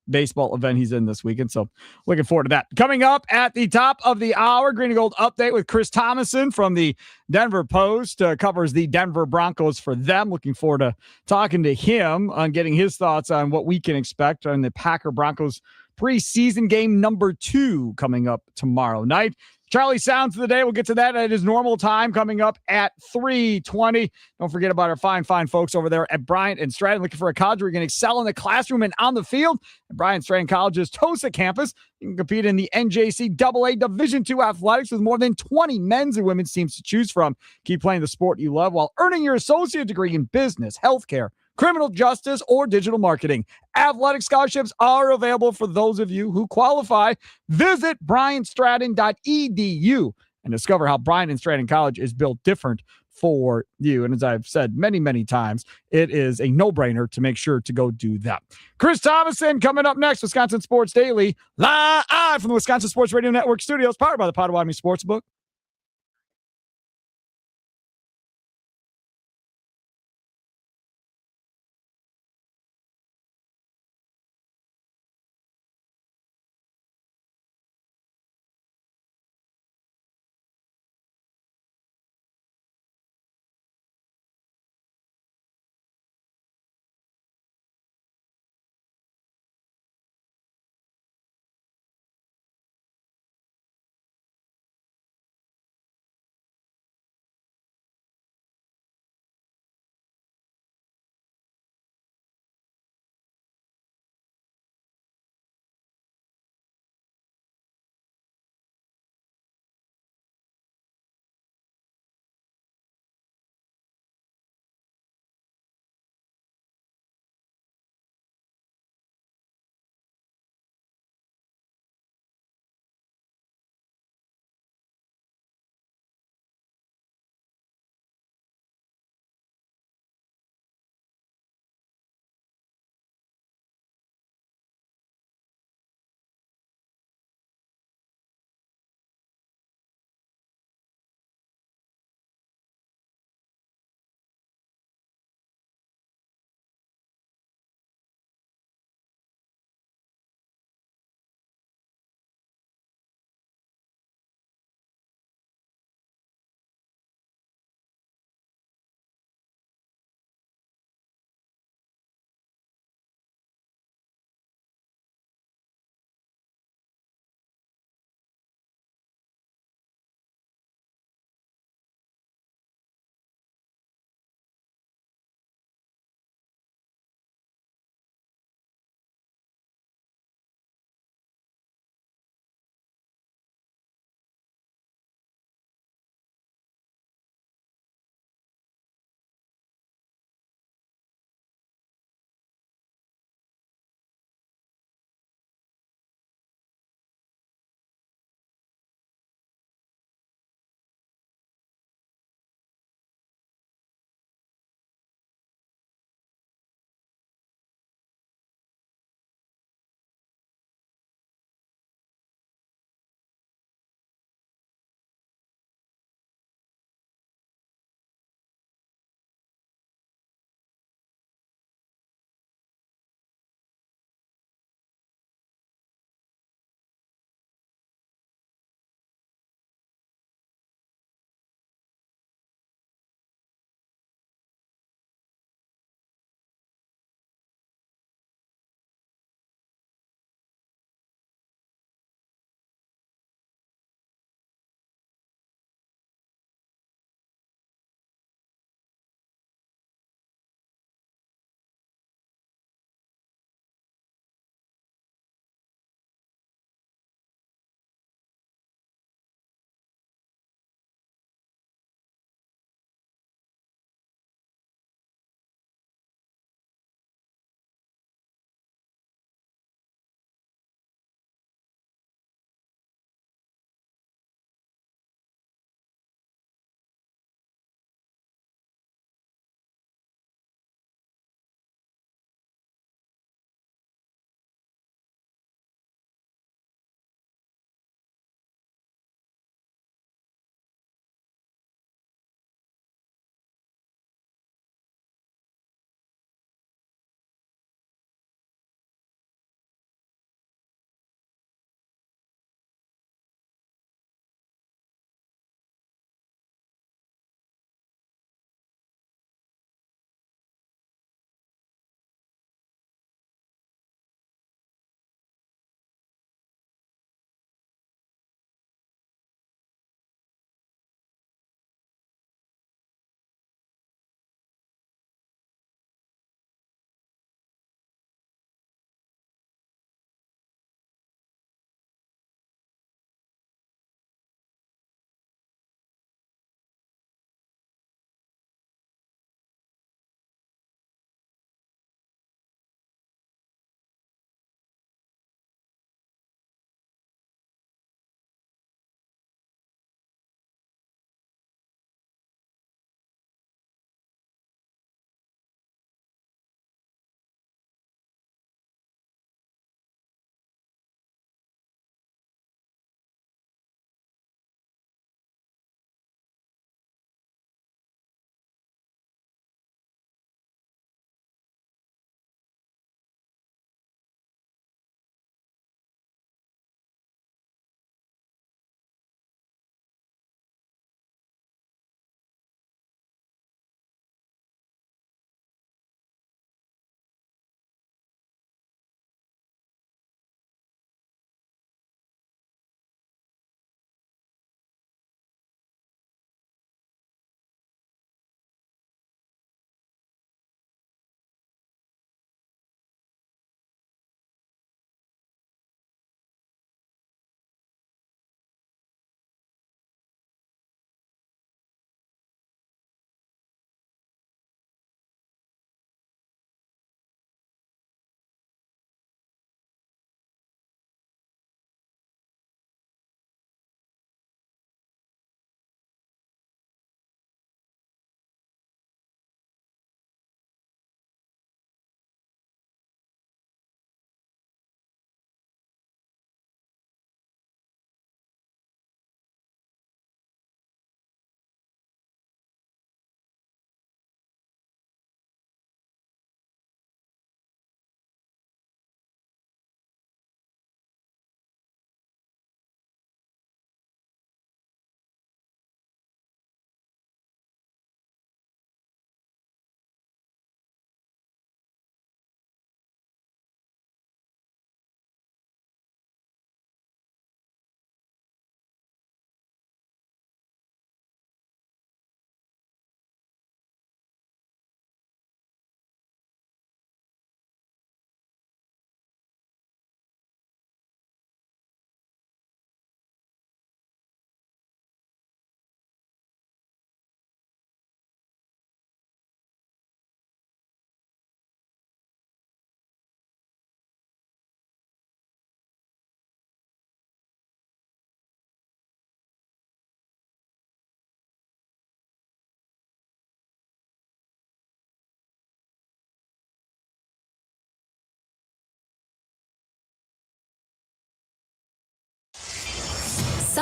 baseball event he's in this weekend. So looking forward to that. Coming up at the top of the hour, Green and Gold update with Chris Thomason from the Denver Post, covers the Denver Broncos for them. Looking forward to talking to him on getting his thoughts on what we can expect on the Packer Broncos preseason game number 2 coming up tomorrow night. Charlie Sounds of the day. We'll get to that at his normal time coming up at 3:20. Don't forget about our fine folks over there at Bryant and Stratton. Looking for a college where you can excel in the classroom and on the field. At Bryant Stratton College's Tosa campus, you can compete in the NJCAA Division II athletics with more than 20 men's and women's teams to choose from. Keep playing the sport you love while earning your associate degree in business, healthcare, criminal justice, or digital marketing. Athletic scholarships are available for those of you who qualify. Visit bryantstratton.edu and discover how Bryant and Stratton College is built different for you. And as I've said many, many times, it is a no-brainer to make sure to go do that. Chris Thomason coming up next, Wisconsin Sports Daily, live from the Wisconsin Sports Radio Network studios, powered by the Potawatomi Sportsbook.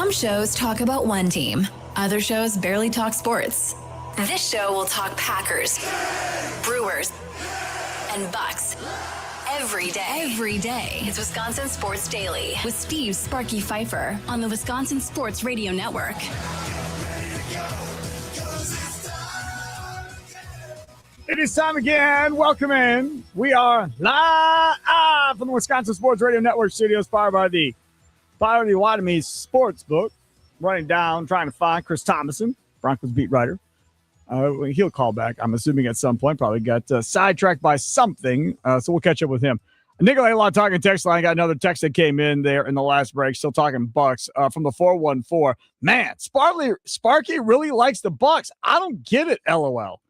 Some shows talk about one team. Other shows barely talk sports. This show will talk Packers, Brewers, and Bucks. Every day. It's Wisconsin Sports Daily with Steve Sparky Pfeiffer on the Wisconsin Sports Radio Network. It is time again. Welcome in. We are live from the Wisconsin Sports Radio Network studios, powered by the Potawatomi Sportsbook. Running down, trying to find Chris Thomason, Broncos beat writer. He'll call back, I'm assuming, at some point. Probably got sidetracked by something, so we'll catch up with him. Nikolai Law talking text line. Got another text that came in there in the last break. Still talking Bucks from the 414. Man, Sparky really likes the Bucks. I don't get it, LOL.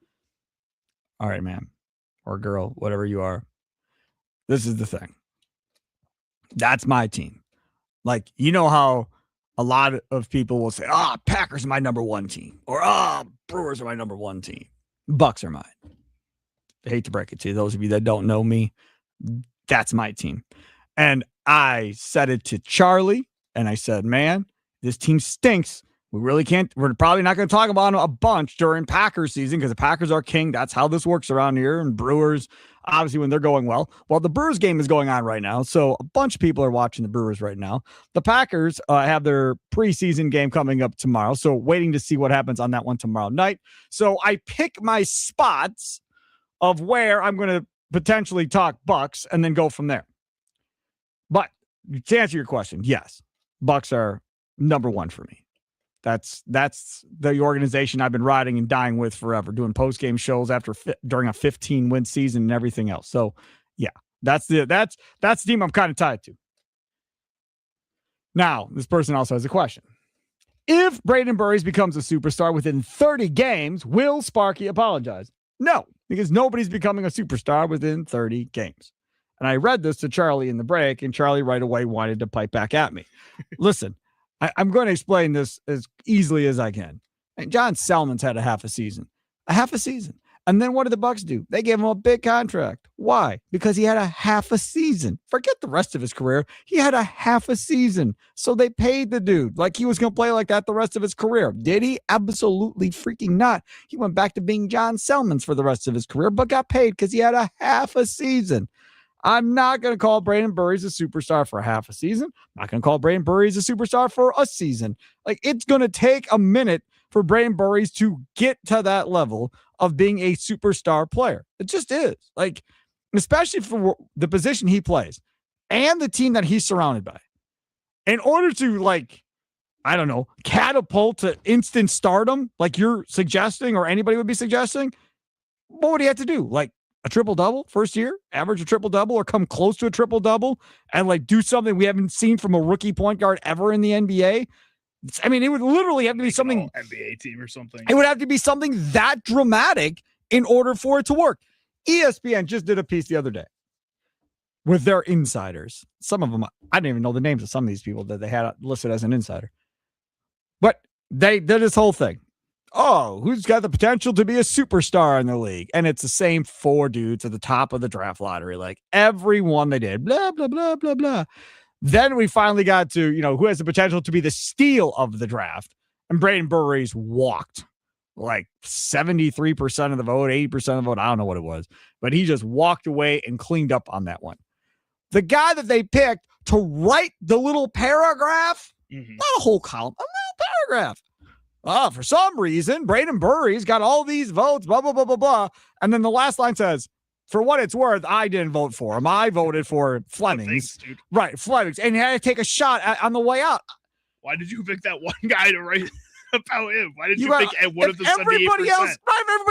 All right, man, or girl, whatever you are. This is the thing. That's my team. Like, you know how a lot of people will say, Packers are my number one team, or Brewers are my number one team. Bucks are mine. I hate to break it to you. Those of you that don't know me, that's my team. And I said it to Charlie, and I said, man, this team stinks. We really can't. We're probably not going to talk about them a bunch during Packers season because the Packers are king. That's how this works around here. And Brewers, obviously, when they're going well. Well, the Brewers game is going on right now. So a bunch of people are watching the Brewers right now. The Packers have their preseason game coming up tomorrow. So waiting to see what happens on that one tomorrow night. So I pick my spots of where I'm going to potentially talk Bucks and then go from there. But to answer your question, yes, Bucks are number one for me. That's the organization I've been riding and dying with forever, doing post-game shows during a 15-win season and everything else. So, yeah, that's the team I'm kind of tied to. Now, this person also has a question. If Braden Burries becomes a superstar within 30 games, will Sparky apologize? No, because nobody's becoming a superstar within 30 games. And I read this to Charlie in the break, and Charlie right away wanted to pipe back at me. Listen, I'm going to explain this as easily as I can. And John Selman's had a half a season. And then what did the Bucks do? They gave him a big contract. Why? Because he had a half a season. Forget the rest of his career. He had a half a season. So they paid the dude like he was going to play like that the rest of his career. Did he? Absolutely freaking not. He went back to being John Selman's for the rest of his career, but got paid because he had a half a season. I'm not going to call Braden Burries a superstar for half a season. I'm not going to call Braden Burries a superstar for a season. Like, it's going to take a minute for Braden Burries to get to that level of being a superstar player. It just is. Like, especially for the position he plays and the team that he's surrounded by. In order to, like, I don't know, catapult to instant stardom, like you're suggesting or anybody would be suggesting, what would he have to do? Like, a triple-double first year, average a triple-double or come close to a triple-double and like do something we haven't seen from a rookie point guard ever in the NBA. I mean, it would literally have to be something NBA team or something. It would have to be something that dramatic in order for it to work. ESPN just did a piece the other day with their insiders. Some of them, I didn't even know the names of some of these people that they had listed as an insider. But they did this whole thing. Oh, who's got the potential to be a superstar in the league? And it's the same four dudes at the top of the draft lottery. Like everyone they did, blah, blah, blah, blah, blah. Then we finally got to, who has the potential to be the steal of the draft. And Braden Burries walked like 73% of the vote, 80% of the vote. I don't know what it was, but he just walked away and cleaned up on that one. The guy that they picked to write the little paragraph, not a whole column, a little paragraph. For some reason, Braden Burries got all these votes, blah, blah, blah, blah, blah. And then the last line says, for what it's worth, I didn't vote for him. I voted for Flemings. Thanks, right, Flemings. And he had to take a shot on the way out. Why did you pick that one guy to write about him? Why did you pick one of the 78%? Everybody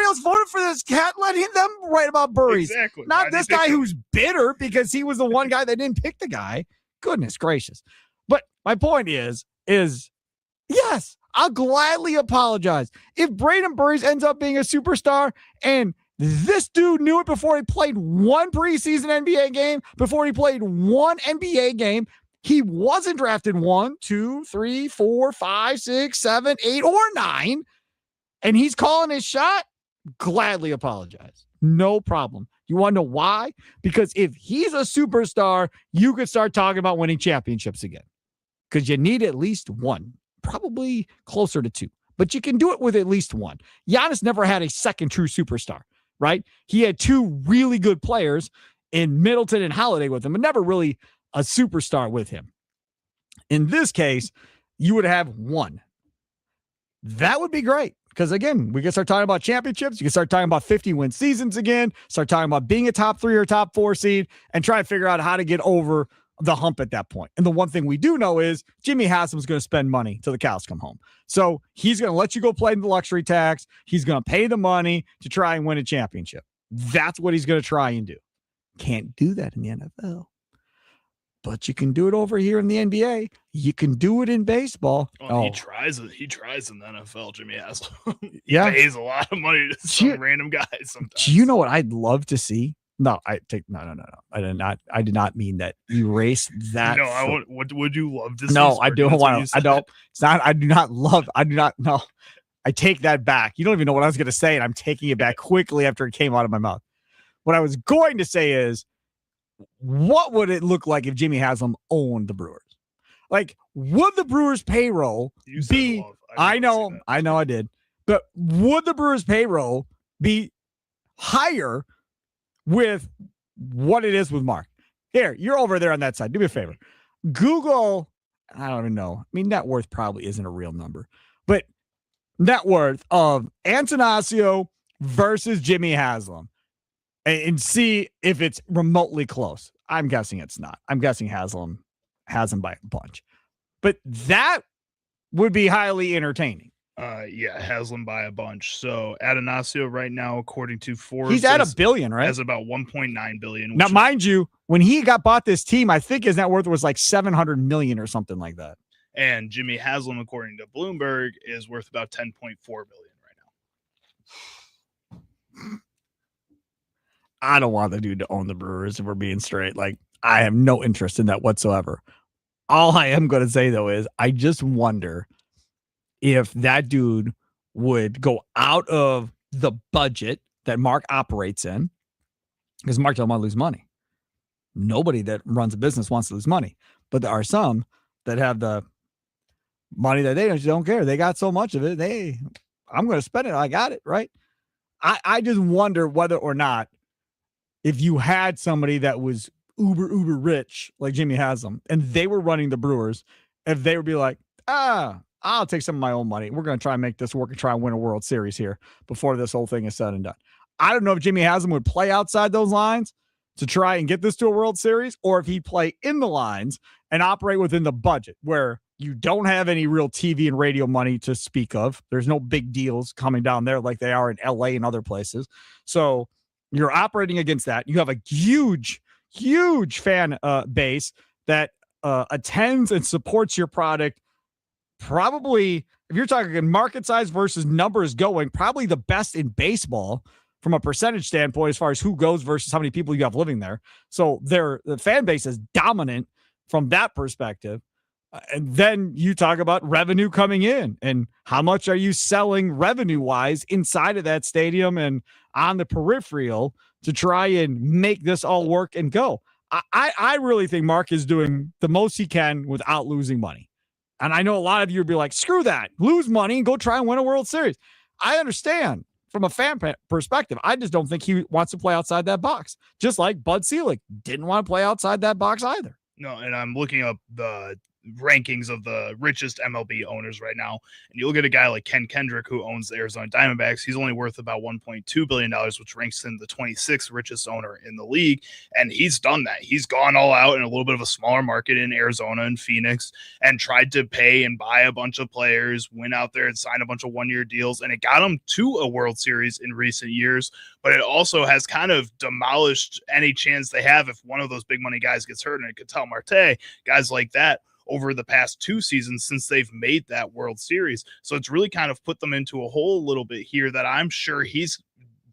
else voted for this cat, let them write about Burries. Exactly. Not this guy who's bitter because he was the one guy that didn't pick the guy. Goodness gracious. But my point is yes, I'll gladly apologize. If Braden Burries ends up being a superstar and this dude knew it before he played one preseason NBA game, before he played one NBA game, he wasn't drafted 1, 2, 3, 4, 5, 6, 7, 8, or 9, and he's calling his shot, gladly apologize. No problem. You want to know why? Because if he's a superstar, you could start talking about winning championships again. Because you need at least one. probably closer to 2. But you can do it with at least 1. Giannis never had a second true superstar, right? He had 2 really good players in Middleton and Holiday with him, but never really a superstar with him. In this case, you would have 1. That would be great. Because again, we can start talking about championships. You can start talking about 50-win seasons again, start talking about being a top 3 or top 4 seed, and try to figure out how to get over the hump at that point. And the one thing we do know is Jimmy Haslam's going to spend money till the cows come home. So he's going to let you go play in the luxury tax. He's going to pay the money to try and win a championship. That's what he's going to try and do. Can't do that in the NFL. But you can do it over here in the NBA. You can do it in baseball. Well, he tries it. He tries in the NFL, Jimmy Haslam. He Yeah. pays a lot of money to some random guys sometimes. Do you know what I'd love to see? No. I did not mean that. Erase that. No, what would you love to see? No, I don't That's what you want to. I said. don't. It's not. I do not love. I do not. No, I take that back. You don't even know what I was going to say, and I'm taking it back quickly after it came out of my mouth. What I was going to say is, what would it look like if Jimmy Haslam owned the Brewers? Like, would the Brewers payroll You said be? love. I didn't see know, that. I know, I did. But would the Brewers payroll be higher with what it is with Mark? Here, you're over there on that side. Do me a favor. Google, I don't even know. I mean, net worth probably isn't a real number, but net worth of Antanasio versus Jimmy Haslam and see if it's remotely close. I'm guessing it's not. I'm guessing Haslam has him by a bunch. But that would be highly entertaining. Yeah, Haslam by a bunch. So Atanasio right now, according to Forbes, He's at $1 billion, right? has about 1.9 billion. Now, which is- mind you, when he bought this team, I think his net worth was like 700 million or something like that. and Jimmy Haslam, according to Bloomberg, is worth about 10.4 billion right now. I don't want the dude to own the Brewers if we're being straight. Like, I have no interest in that whatsoever. All I am going to say, though, is I just wonder if that dude would go out of the budget that Mark operates in, because Mark doesn't want to lose money. Nobody that runs a business wants to lose money, but there are some that have the money that they don't care. They got so much of it. I'm going to spend it. I got it. Right. I just wonder whether or not, if you had somebody that was uber rich like Jimmy Haslam and they were running the Brewers, if they would be like, I'll take some of my own money. We're going to try and make this work and try and win a World Series here before this whole thing is said and done. I don't know if Jimmy Haslam would play outside those lines to try and get this to a World Series, or if he'd play in the lines and operate within the budget where you don't have any real TV and radio money to speak of. There's no big deals coming down there like they are in LA and other places. So you're operating against that. You have a huge fan base that attends and supports your product. Probably, if you're talking market size versus numbers going, probably the best in baseball from a percentage standpoint as far as who goes versus how many people you have living there. So the fan base is dominant from that perspective. And then you talk about revenue coming in and how much are you selling revenue-wise inside of that stadium and on the peripheral to try and make this all work and go. I really think Mark is doing the most he can without losing money. And I know a lot of you would be like, screw that, lose money and go try and win a World Series. I understand from a fan perspective. I just don't think he wants to play outside that box, just like Bud Selig didn't want to play outside that box either. No, and I'm looking up the rankings of the richest MLB owners right now, and you look at a guy like Ken Kendrick, who owns the Arizona Diamondbacks. He's only worth about $1.2 billion, which ranks him the 26th richest owner in the league. And he's done that. He's gone all out in a little bit of a smaller market in Arizona and Phoenix and tried to pay and buy a bunch of players, went out there and signed a bunch of one-year deals, and it got him to a World Series in recent years. But it also has kind of demolished any chance they have if one of those big money guys gets hurt, and it could tell Marte, guys like that, over the past 2 seasons since they've made that World Series. So it's really kind of put them into a hole a little bit here that I'm sure he's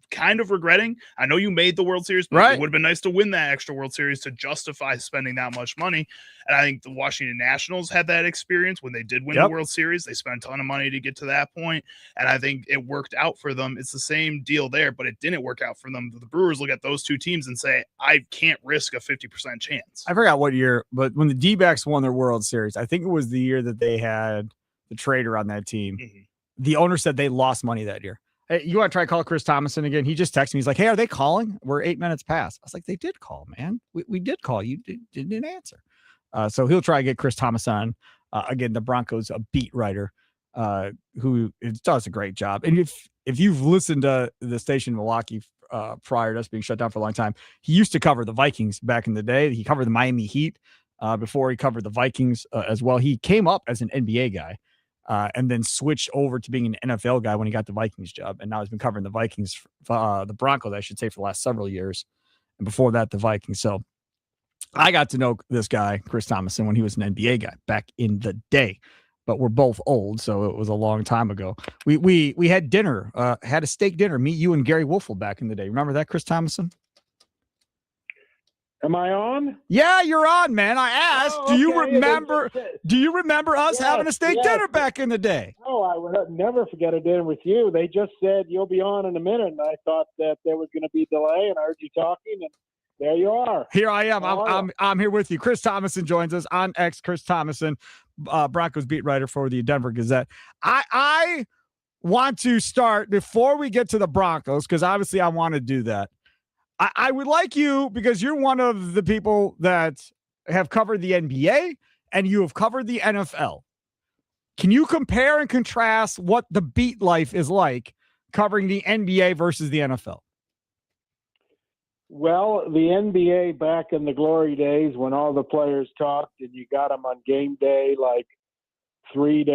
kind of regretting. I know you made the World Series, but right. It would have been nice to win that extra World Series to justify spending that much money. And I think the Washington Nationals had that experience when they did win the World Series. They spent a ton of money to get to that point, and I think it worked out for them. It's the same deal there, but it didn't work out for them. The Brewers look at those two teams and say, I can't risk a 50% chance. I forgot what year, but when the D-backs won their World Series, I think it was the year that they had the trader on that team. Mhm. The owner said they lost money that year. Hey, you want to try to call Chris Thomason again? He just texted me. He's like, hey, are they calling? We're 8 minutes past. I was like, they did call, man. We did call. You didn't answer. So he'll try to get Chris Thomas on. Again, the Broncos beat writer who does a great job. And if you've listened to the station in Milwaukee prior to us being shut down for a long time, he used to cover the Vikings back in the day. He covered the Miami Heat before he covered the Vikings as well. He came up as an NBA guy. And then switched over to being an NFL guy when he got the Vikings job. And now he's been covering the Vikings, the Broncos, I should say, for the last several years. And before that, the Vikings. So I got to know this guy, Chris Thomason, when he was an NBA guy back in the day. But we're both old, so it was a long time ago. We had dinner, had a steak dinner, me, you, and Gary Wolfel back in the day. Remember that, Chris Thomason? Am I on? Yeah, you're on, man. I asked, Oh, do you okay. remember? Do you remember us having a steak yes. dinner back in the day? No, I would never forget a dinner with you. They just said you'll be on in a minute, and I thought that there was going to be delay, and I heard you talking, and there you are. Here I am. How are you? I'm here with you. Chris Thomason joins us on X. Chris Thomason, Broncos beat writer for the Denver Gazette. I want to start before we get to the Broncos, because obviously I want to do that. I would like you, because you're one of the people that have covered the NBA and you have covered the NFL. Can you compare and contrast what the beat life is like covering the NBA versus the NFL? Well, the NBA back in the glory days when all the players talked and you got them on game day like 3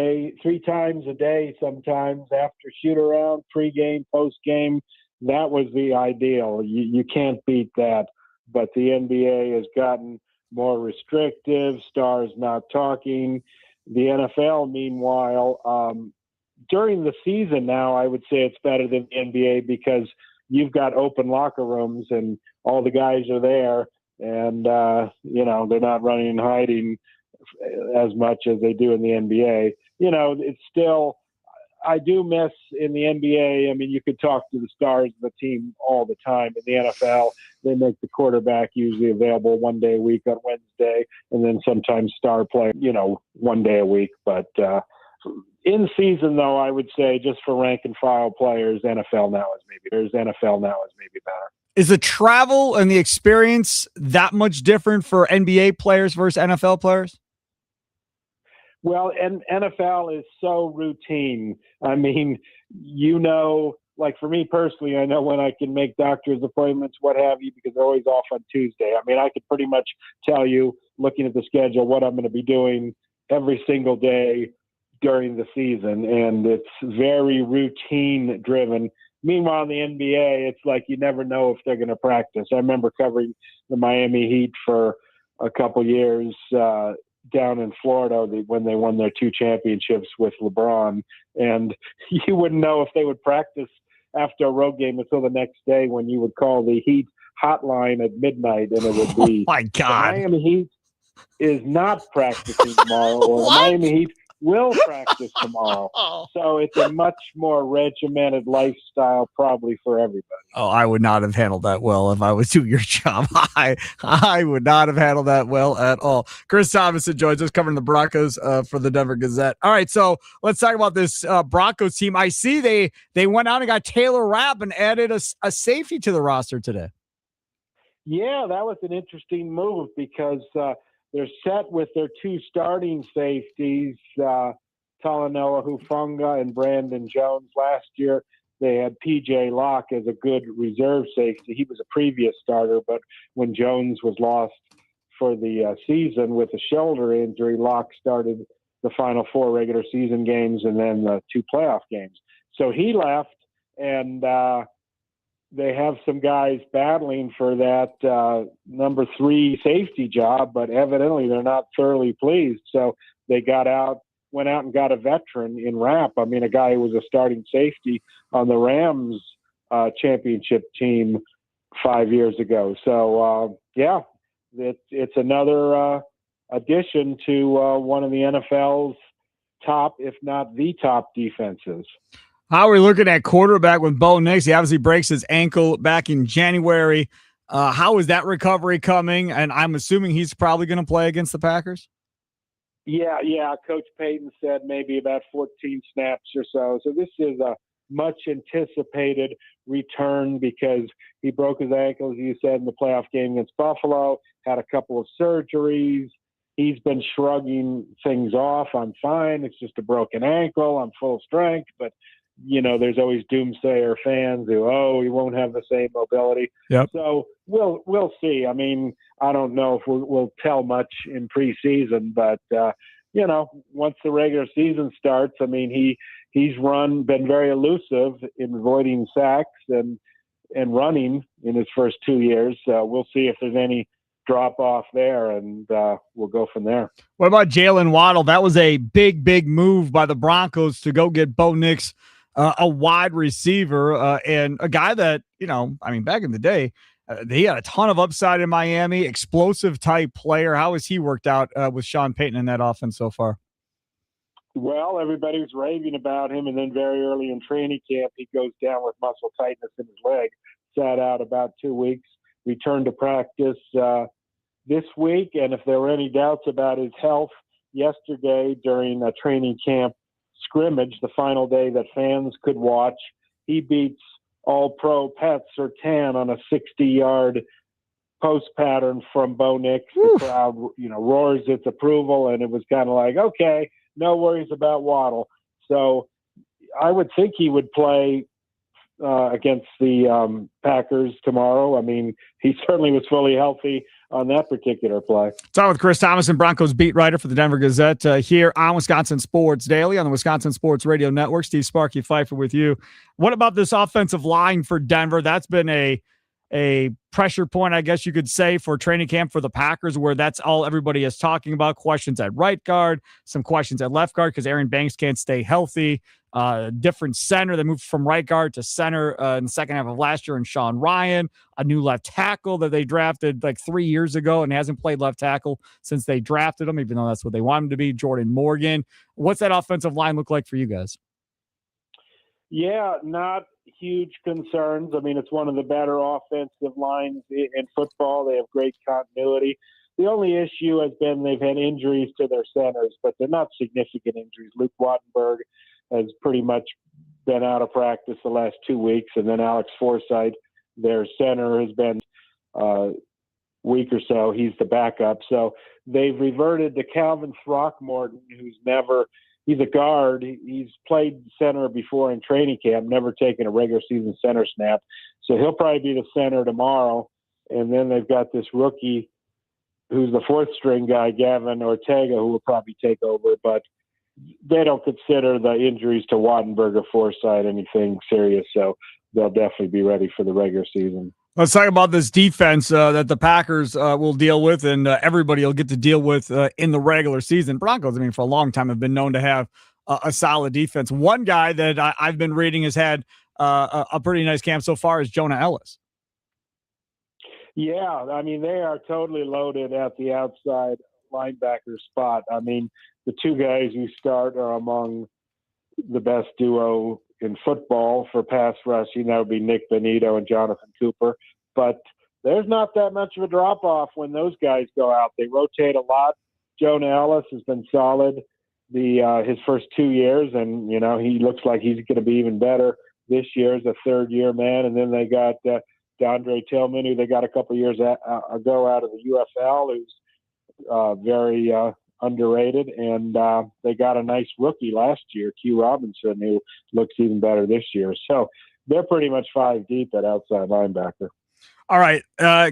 times a day sometimes, after shoot around, pregame, postgame. That was the ideal. You can't beat that. But the NBA has gotten more restrictive, stars not talking. The NFL, meanwhile, during the season now, I would say it's better than the NBA because you've got open locker rooms and all the guys are there, and they're not running and hiding as much as they do in the NBA. It's still, I do miss in the NBA. I mean, you could talk to the stars of the team all the time. In the NFL, they make the quarterback usually available 1 day a week on Wednesday, and then sometimes star play, 1 day a week. But in season, though, I would say just for rank and file players, NFL now is maybe better. Is the travel and the experience that much different for NBA players versus NFL players? Well, and NFL is so routine. I mean, like for me personally, I know when I can make doctor's appointments, what have you, because they're always off on Tuesday. I mean, I could pretty much tell you, looking at the schedule, what I'm going to be doing every single day during the season, and it's very routine driven. Meanwhile, in the NBA, it's like you never know if they're going to practice. I remember covering the Miami Heat for a couple years down in Florida when they won their 2 championships with LeBron, and you wouldn't know if they would practice after a road game until the next day when you would call the Heat hotline at midnight, and it would be, oh my God, the Miami Heat is not practicing tomorrow, or the Miami Heat will practice tomorrow. So it's a much more regimented lifestyle probably for everybody. Oh, I would not have handled that well if I was doing your job. I would not have handled that well at all. Chris Thomason joins us covering the Broncos for the Denver Gazette. All right, so let's talk about this Broncos team. I see they went out and got Taylor Rapp and added a safety to the roster today. Yeah, that was an interesting move because they're set with their 2 starting safeties, Talanoa Hufanga and Brandon Jones. Last year, they had P.J. Locke as a good reserve safety. He was a previous starter, but when Jones was lost for the season with a shoulder injury, Locke started the final 4 regular season games and then the 2 playoff games. So he left, and they have some guys battling for that number 3 safety job, but evidently they're not thoroughly pleased. So they went out and got a veteran in Rapp. I mean, a guy who was a starting safety on the Rams championship team 5 years ago. So, it's another addition to one of the NFL's top, if not the top defenses. How are we looking at quarterback with Bo Nix? He obviously breaks his ankle back in January. How is that recovery coming? And I'm assuming he's probably going to play against the Packers. Yeah. Coach Payton said maybe about 14 snaps or so. So this is a much anticipated return because he broke his ankle, as you said, in the playoff game against Buffalo, had a couple of surgeries. He's been shrugging things off. I'm fine. It's just a broken ankle. I'm full strength. But, there's always doomsayer fans who, he won't have the same mobility. Yep. So we'll see. I mean, I don't know if we'll tell much in preseason, but, once the regular season starts, I mean, he's been very elusive in avoiding sacks and running in his first 2 years. We'll see if there's any drop off there, and we'll go from there. What about Jalen Waddle? That was a big move by the Broncos to go get Bo Nix, a wide receiver, and a guy that, back in the day, he had a ton of upside in Miami, explosive type player. How has he worked out with Sean Payton in that offense so far? Well, everybody was raving about him, and then very early in training camp, he goes down with muscle tightness in his leg, sat out about 2 weeks, returned to practice this week, and if there were any doubts about his health yesterday during a training camp scrimmage, the final day that fans could watch, he beats All-Pro Pat Surtain on a 60-yard post pattern from Bo Nix. The crowd, roars its approval, and it was kind of like, okay, no worries about Waddle. So I would think he would play against the Packers tomorrow. I mean, he certainly was fully healthy on that particular play. Talking with Chris Thomason, Broncos beat writer for the Denver Gazette, here on Wisconsin Sports Daily on the Wisconsin Sports Radio Network. Steve Sparky Pfeiffer with you. What about this offensive line for Denver? That's been a pressure point, I guess you could say, for training camp for the Packers, where that's all everybody is talking about. Questions at right guard, some questions at left guard because Aaron Banks can't stay healthy. Different center that moved from right guard to center in the second half of last year, and Sean Ryan, a new left tackle that they drafted like 3 years ago and hasn't played left tackle since they drafted him, even though that's what they want him to be, Jordan Morgan. What's that offensive line look like for you guys? Yeah, not huge concerns. I mean, it's one of the better offensive lines in football. They have great continuity. The only issue has been they've had injuries to their centers, but they're not significant injuries. Luke Wattenberg has pretty much been out of practice the last 2 weeks, and then Alex Forsythe, their center, has been week or so. He's the backup. So they've reverted to Calvin Throckmorton, he's a guard. He's played center before in training camp, never taken a regular season center snap. So he'll probably be the center tomorrow. And then they've got this rookie who's the fourth string guy, Gavin Ortega, who will probably take over. But they don't consider the injuries to Wattenberg or Forsythe anything serious. So they'll definitely be ready for the regular season. Let's talk about this defense that the Packers will deal with, and everybody will get to deal with in the regular season. Broncos, for a long time have been known to have a solid defense. One guy that I've been reading has had a pretty nice camp so far is Jonah Ellis. Yeah, they are totally loaded at the outside linebacker spot. The two guys who start are among the best duo in football for pass rushing. That would be Nick Benito and Jonathan Cooper. But there's not that much of a drop-off when those guys go out. They rotate a lot. Jonah Ellis has been solid his first 2 years, and, he looks like he's going to be even better this year as a third-year man. And then they got DeAndre Tillman, who they got a couple years ago out of the UFL, who's very underrated, and they got a nice rookie last year, Q Robinson, who looks even better this year. So they're pretty much 5 deep at outside linebacker. All right,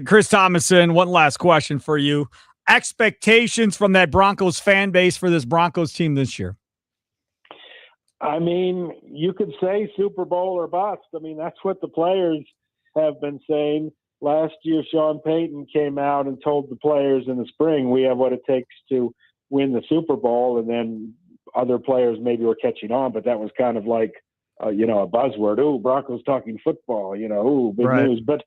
Chris Thomason, one last question for you. Expectations from that Broncos fan base for this Broncos team this year? You could say Super Bowl or bust. That's what the players have been saying. Last year, Sean Payton came out and told the players in the spring, we have what it takes to win the Super Bowl, and then other players maybe were catching on, but that was kind of like, a buzzword. Ooh, Broncos talking football, ooh, big right. news. But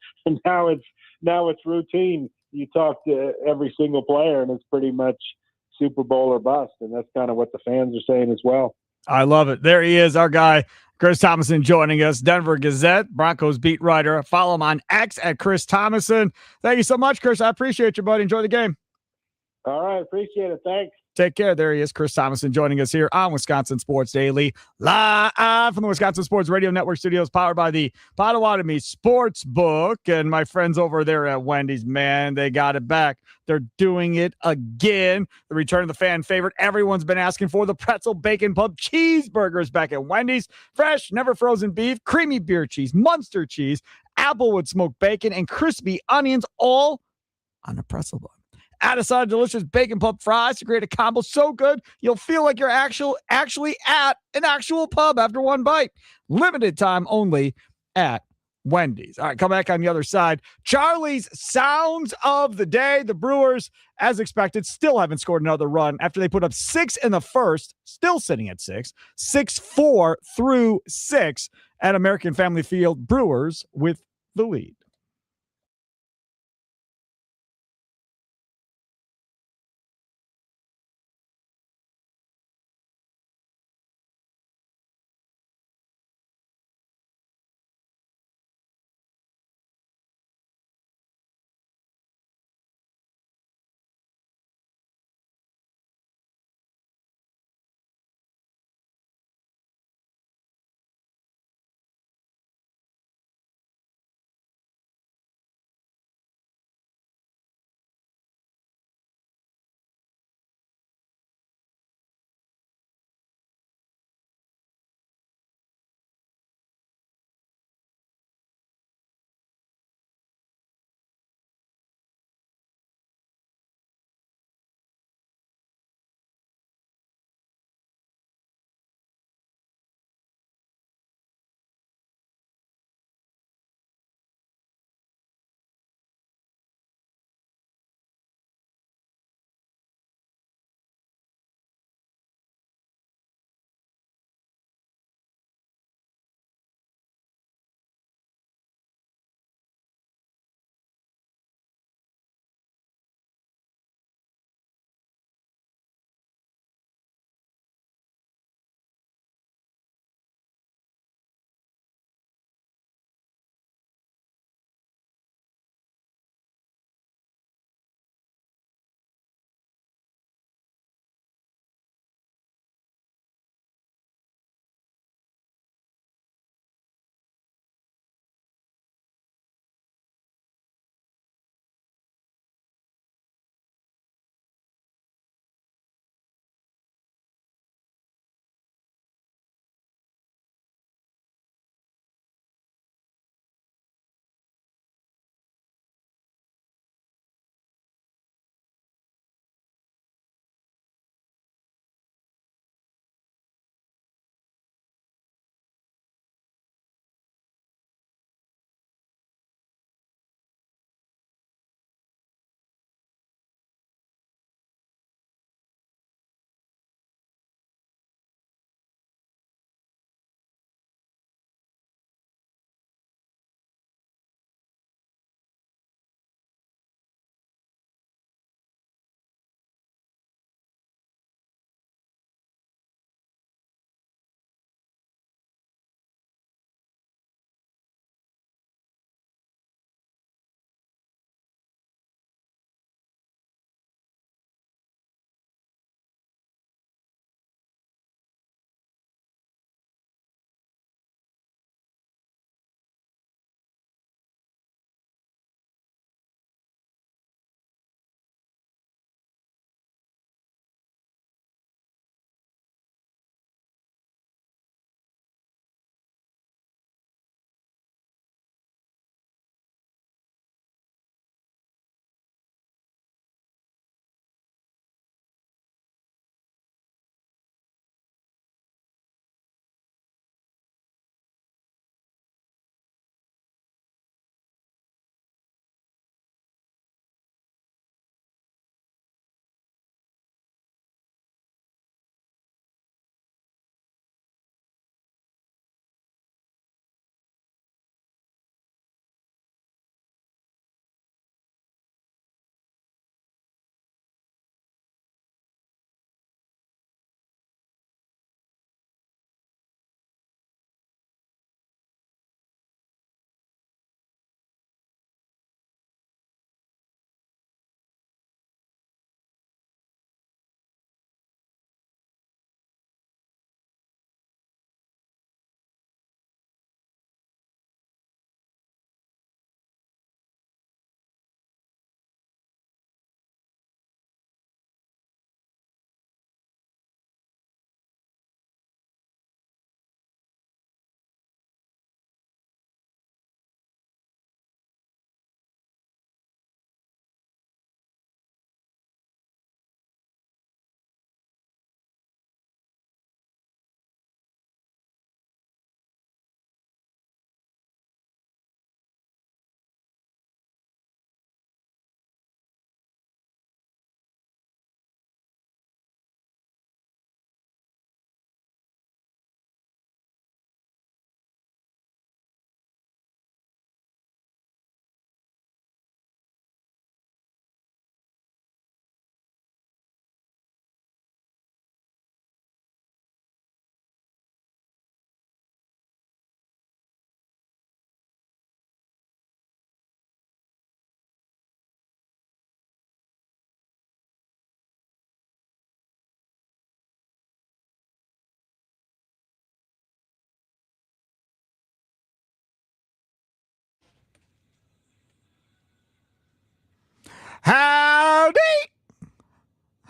now it's routine. You talk to every single player, and it's pretty much Super Bowl or bust, and that's kind of what the fans are saying as well. I love it. There he is, our guy, Chris Thomason, joining us, Denver Gazette, Broncos beat writer. Follow him on X at Chris Thomason. Thank you so much, Chris. I appreciate you, buddy. Enjoy the game. All right. Appreciate it. Thanks. Take care. There he is, Chris Thomason, joining us here on Wisconsin Sports Daily, live from the Wisconsin Sports Radio Network studios, powered by the Potawatomi Sportsbook. And my friends over there at Wendy's, man, they got it back. They're doing it again. The return of the fan favorite everyone's been asking for, the pretzel bacon pub cheeseburgers back at Wendy's. Fresh, never frozen beef, creamy beer cheese, Munster cheese, applewood smoked bacon, and crispy onions, all on a pretzel bun. Add a side of delicious bacon pub fries to create a combo so good you'll feel like you're actually at an actual pub after one bite. Limited time only at Wendy's. All right, come back on the other side. Charlie's sounds of the day. The Brewers, as expected, still haven't scored another run after they put up 6 in the first, still sitting at 6-4 through 6 at American Family Field. Brewers with the lead.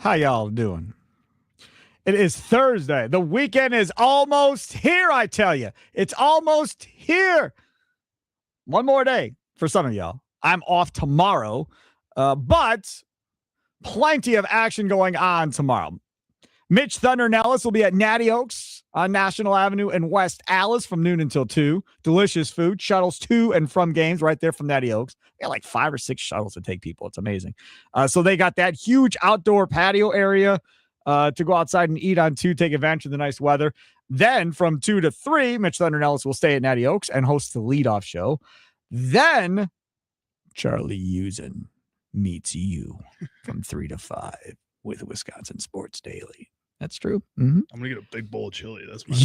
How y'all doing? It is Thursday. The weekend is almost here, I tell you. It's almost here. One more day for some of y'all. I'm off tomorrow, but plenty of action going on tomorrow. Mitch Thunder Nellis will be at Natty Oaks on National Avenue in West Allis from noon until 2. Delicious food, shuttles to and from games right there from Natty Oaks. They got like 5 or 6 shuttles to take people. It's amazing. So they got that huge outdoor patio area to go outside and eat on too, take advantage of the nice weather. Then from 2 to 3, Mitch Thunder Nellis will stay at Natty Oaks and host the leadoff show. Then Charlie Usen meets you from 3 to 5 with Wisconsin Sports Daily. That's true. Mm-hmm. I'm gonna get a big bowl of chili. That's my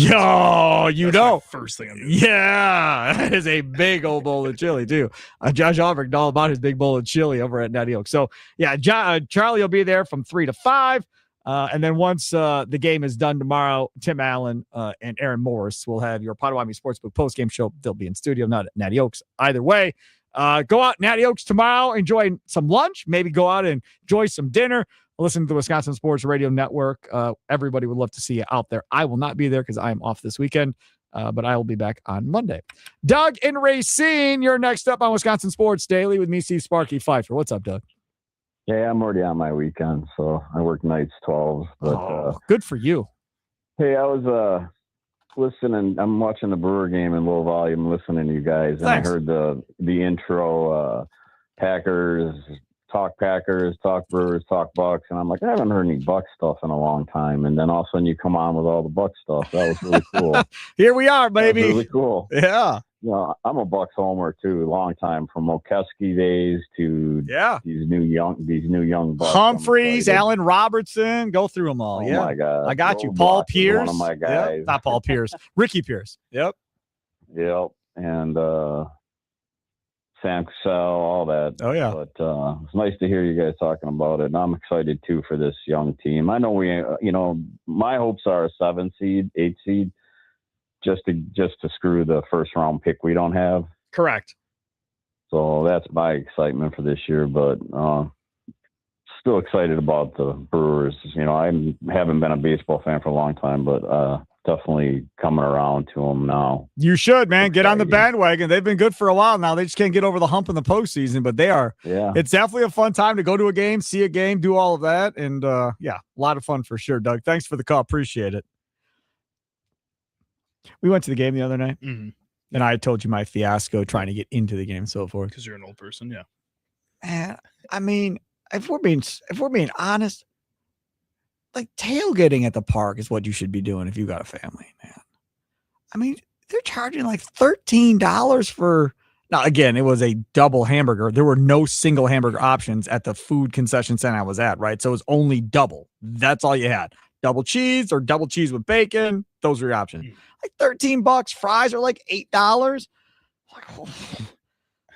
first thing I'm doing. Yeah, that is a big old bowl of chili too. Josh Albrecht all about his big bowl of chili over at Natty Oaks. So yeah, Charlie will be there from 3 to 5. And then once the game is done tomorrow, Tim Allen and Aaron Morris will have your Potawatomi Sportsbook postgame show. They'll be in studio, not at Natty Oaks. Either way, go out Natty Oaks tomorrow, enjoy some lunch, maybe go out and enjoy some dinner. Listen to the Wisconsin Sports Radio Network. Everybody would love to see you out there. I will not be there because I am off this weekend, but I will be back on Monday. Doug in Racine, you're next up on Wisconsin Sports Daily with me, Steve Sparky Pfeiffer. What's up, Doug? Yeah, I'm already on my weekend, so I work nights 12. But good for you. Hey, I was listening. I'm watching the Brewer game in low volume, listening to you guys, and Thanks. I heard the intro. Packers, talk Brewers, talk Bucks, and I'm like, I haven't heard any Bucks stuff in a long time. And then all of a sudden, you come on with all the Bucks stuff. That was really cool. Here we are, That was baby. really cool. Yeah. You know, I'm a Bucks homer too, long time, from Okeski days to these new young Bucks. Humphreys, Allen Robertson, go through them all. Oh yeah. my God. I got you. Joe Paul Buck is Pierce. one of my Yep. guys. Not Paul Pierce. Ricky Pierce. Yep. Yep. And Sam Cassell, all that. Oh, yeah. But it's nice to hear you guys talking about it. And I'm excited too for this young team. I know my hopes are a 7 seed, 8 seed, just to screw the first round pick we don't have. Correct. So that's my excitement for this year. But still excited about the Brewers. You know, I haven't been a baseball fan for a long time, but definitely coming around to them now. You should, man. Get on the bandwagon. They've been good for a while now. They just can't get over the hump in the postseason, but they are. Yeah. It's definitely a fun time to go to a game, see a game, do all of that. And yeah, a lot of fun for sure, Doug. Thanks for the call. Appreciate it. We went to the game the other night, and I told you my fiasco trying to get into the game and so forth. Because you're an old person, yeah. Man, I mean, if we're being honest, like tailgating at the park is what you should be doing if you got a family, man. I mean, they're charging like $13 for. Now, again, it was a double hamburger. There were no single hamburger options at the food concession stand I was at, right? So it was only double. That's all you had. Double cheese or double cheese with bacon. Those were your options. Like $13. Fries are like $8.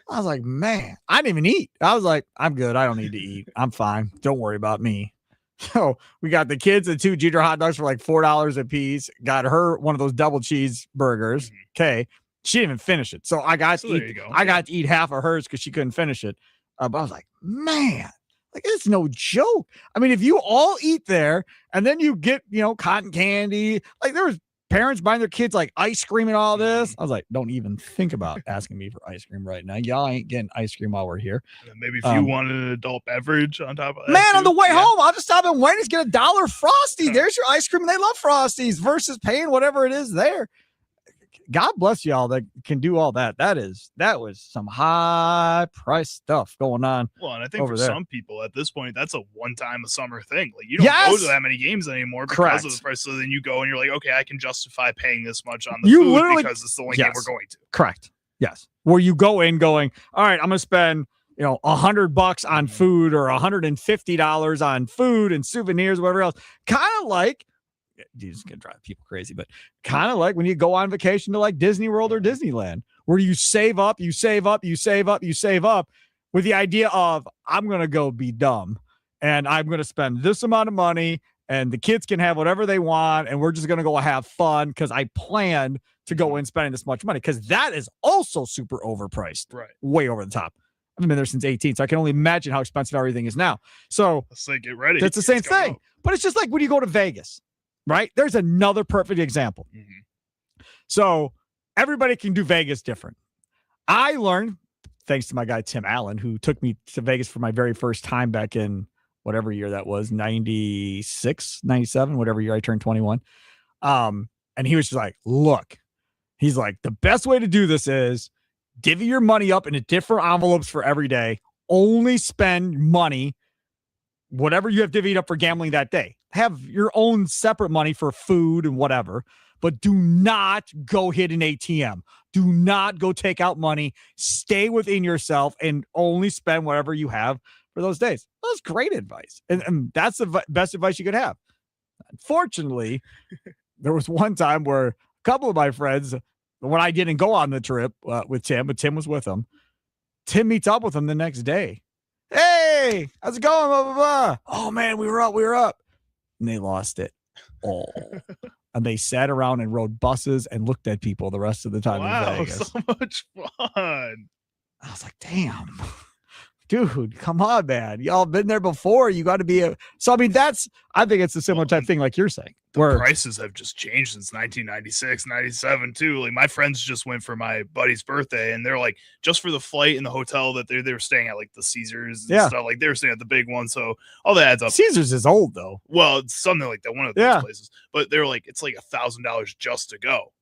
I was like, man, I didn't even eat. I was like, I'm good. I don't need to eat. I'm fine. Don't worry about me. So we got the kids the 2 Jeter hot dogs for like $4 a piece. Got her one of those double cheese burgers. Okay. She didn't even finish it. So I got to eat half of hers because she couldn't finish it. But I was like, man, like it's no joke. I mean, if you all eat there and then you get, cotton candy, like there was parents buying their kids like ice cream and all this. I was like, don't even think about asking me for ice cream right now. Y'all ain't getting ice cream while we're here. And maybe if you wanted an adult beverage on top of that. Man, too. on the way home, I'll just stop at Wendy's, get $1 Frosty. There's your ice cream. And they love Frosties versus paying whatever it is there. God bless y'all that can do all that. That was some high price stuff going on. Well, and I think for there. some people at this point, that's a one-time a summer thing. Like you don't go to that many games anymore because of the price. So then you go and you're like, okay, I can justify paying this much on the food because it's the only game we're going to. Correct. Yes. Where you go in going, all right, I'm going to spend, $100 on food or $150 on food and souvenirs, whatever else. Kind of like, this is going to drive people crazy, but kind of like when you go on vacation to like Disney World or Disneyland, where you save up with the idea of, I'm going to go be dumb and I'm going to spend this amount of money and the kids can have whatever they want. And we're just going to go have fun because I planned to go in spending this much money, because that is also super overpriced, right? Way over the top. haven't been there since 18, so I can only imagine how expensive everything is now. So Let's say get ready. that's the same It's coming thing. up. But it's just like when you go to Vegas, right? There's another perfect example. So everybody can do Vegas different. I learned, thanks to my guy Tim Allen, who took me to Vegas for my very first time back in whatever year that was, 96, 97, whatever year I turned 21. And he was just like, look, he's like, the best way to do this is divvy your money up into different envelopes for every day. Only spend money, whatever you have divvied up for gambling that day. Have your own separate money for food and whatever, but do not go hit an ATM. Do not go take out money. Stay within yourself and only spend whatever you have for those days. That's great advice. And that's the best advice you could have. Unfortunately, there was one time where a couple of my friends, when I didn't go on the trip with Tim, but Tim was with them, Tim meets up with him the next day. Hey, how's it going? Blah, blah, blah. Oh, man, we were up. And they lost it all. And they sat around and rode buses and looked at people the rest of the time in Vegas. So much fun. I was like, damn, dude, come on, man. Y'all been there before. You got to be so, I mean, I think it's a similar type thing like you're saying. The prices have just changed since 1996, 97 too. Like my friends just went for my buddy's birthday and they're like, just for the flight and the hotel that they were staying at, like the Caesars and stuff, like they were staying at the big one. So all that adds up. Caesars is old though. Well, it's something like that. One of those places, but they're like, it's like $1,000 just to go.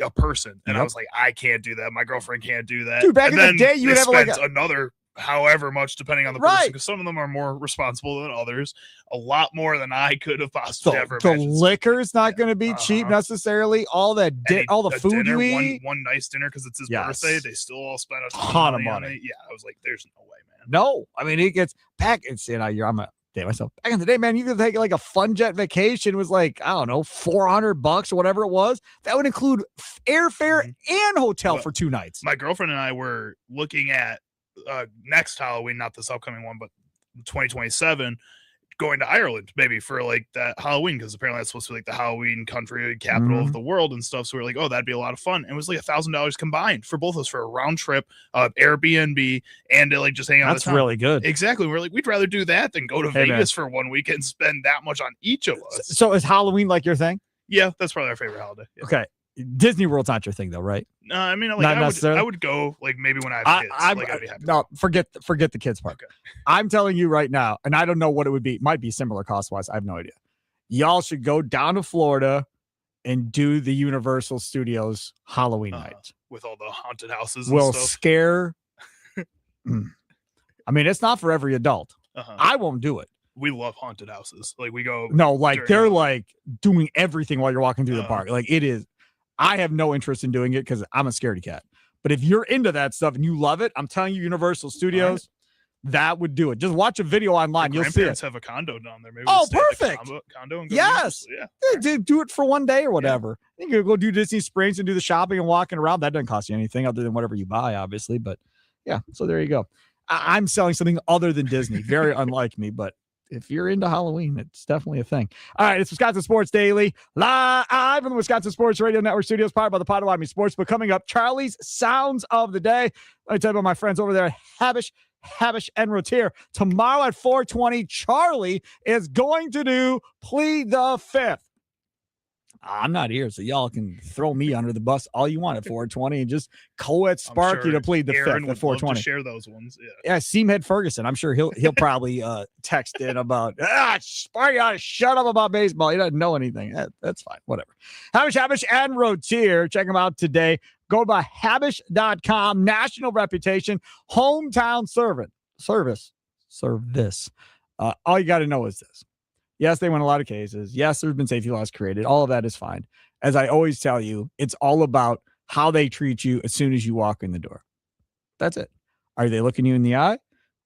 A person. And I was like, I can't do that. My girlfriend can't do that. Dude, back in the day, you would have like another however much depending on the person, because some of them are more responsible than others, a lot more than I could have possibly ever imagined. The liquor's not going to be cheap necessarily. All that all the food dinner, you eat, one nice dinner because it's his birthday, they still all spend a ton of money. Yeah, I was like, there's no way, man. No, I mean, it gets back. It's I'm a day myself. Back in the day, man, you could take like a fun jet vacation was like, I don't know, $400 or whatever it was. That would include airfare and hotel for 2 nights. My girlfriend and I were looking at next Halloween, not this upcoming one, but 2027, going to Ireland maybe for like that Halloween, because apparently that's supposed to be like the Halloween country capital of the world and stuff. So we're like, oh, that'd be a lot of fun. And it was like $1,000 combined for both of us for a round trip, Airbnb, and to like just hang out. That's really good. Exactly. We're like, we'd rather do that than go to Vegas for 1 week and spend that much on each of us. So is Halloween like your thing? Yeah, that's probably our favorite holiday. Yeah. Okay. Disney World's not your thing though, right? No, I mean, like, I would go like maybe when I have kids. I'd be happy. No, forget the kids part. Okay. I'm telling you right now, and I don't know what it would be. It might be similar cost wise. I have no idea. Y'all should go down to Florida and do the Universal Studios Halloween night with all the haunted houses. Will and stuff. Scare. I mean, it's not for every adult. I won't do it. We love haunted houses. Like we go. No, like they're like doing everything while you're walking through the park. Like it is. I have no interest in doing it because I'm a scaredy cat. But if you're into that stuff and you love it, I'm telling you, Universal Studios, that would do it. Just watch a video online. You'll see it. Have a condo down there. Maybe perfect. Condo and go yes. Yeah. Do it for 1 day or whatever. You can go do Disney Springs and do the shopping and walking around. That doesn't cost you anything other than whatever you buy, obviously. But yeah, so there you go. I'm selling something other than Disney. Very unlike me, but if you're into Halloween, it's definitely a thing. All right, it's Wisconsin Sports Daily, live from the Wisconsin Sports Radio Network studios, powered by the Potawatomi Sports. But coming up, Charlie's Sounds of the Day. Let me tell you about my friends over there at Habish and Rotier. Tomorrow at 4:20, Charlie is going to do Plead the Fifth. I'm not here, so y'all can throw me under the bus all you want at 4:20 and just co-ed Sparky to plead the Aaron fifth at 4:20. Share those ones, yeah. Seamhead Ferguson. I'm sure he'll probably text in about Sparky ought to shut up about baseball. He doesn't know anything. That's fine, whatever. Habish and Rotier. Check them out today. Go by Habish.com. National reputation, hometown service. All you got to know is this. Yes, they win a lot of cases. Yes, there's been safety laws created. All of that is fine. As I always tell you, it's all about how they treat you as soon as you walk in the door. That's it. Are they looking you in the eye?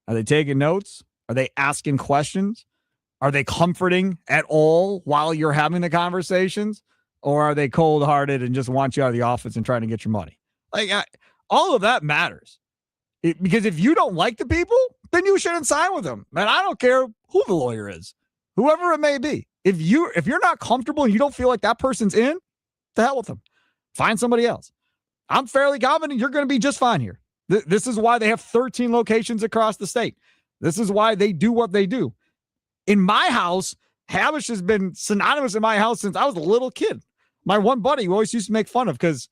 Are they taking notes? Are they asking questions? Are they comforting at all while you're having the conversations? Or are they cold-hearted and just want you out of the office and trying to get your money? Like all of that matters. Because if you don't like the people, then you shouldn't sign with them. And I don't care who the lawyer is. Whoever it may be, if you're not comfortable and you don't feel like that person's in, the hell with them. Find somebody else. I'm fairly confident you're going to be just fine here. This is why they have 13 locations across the state. This is why they do what they do. In my house, Havish has been synonymous in my house since I was a little kid. My one buddy who always used to make fun of because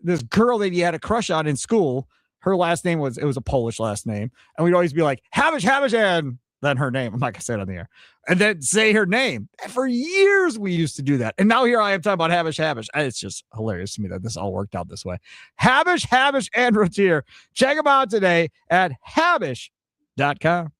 this girl that he had a crush on in school, her last name was a Polish last name. And we'd always be like, Havish, and then her name. I'm not going to say it on the air. And then say her name. And for years, we used to do that. And now here I am talking about Havish. It's just hilarious to me that this all worked out this way. Havish, and Rotier. Check them out today at Havish.com.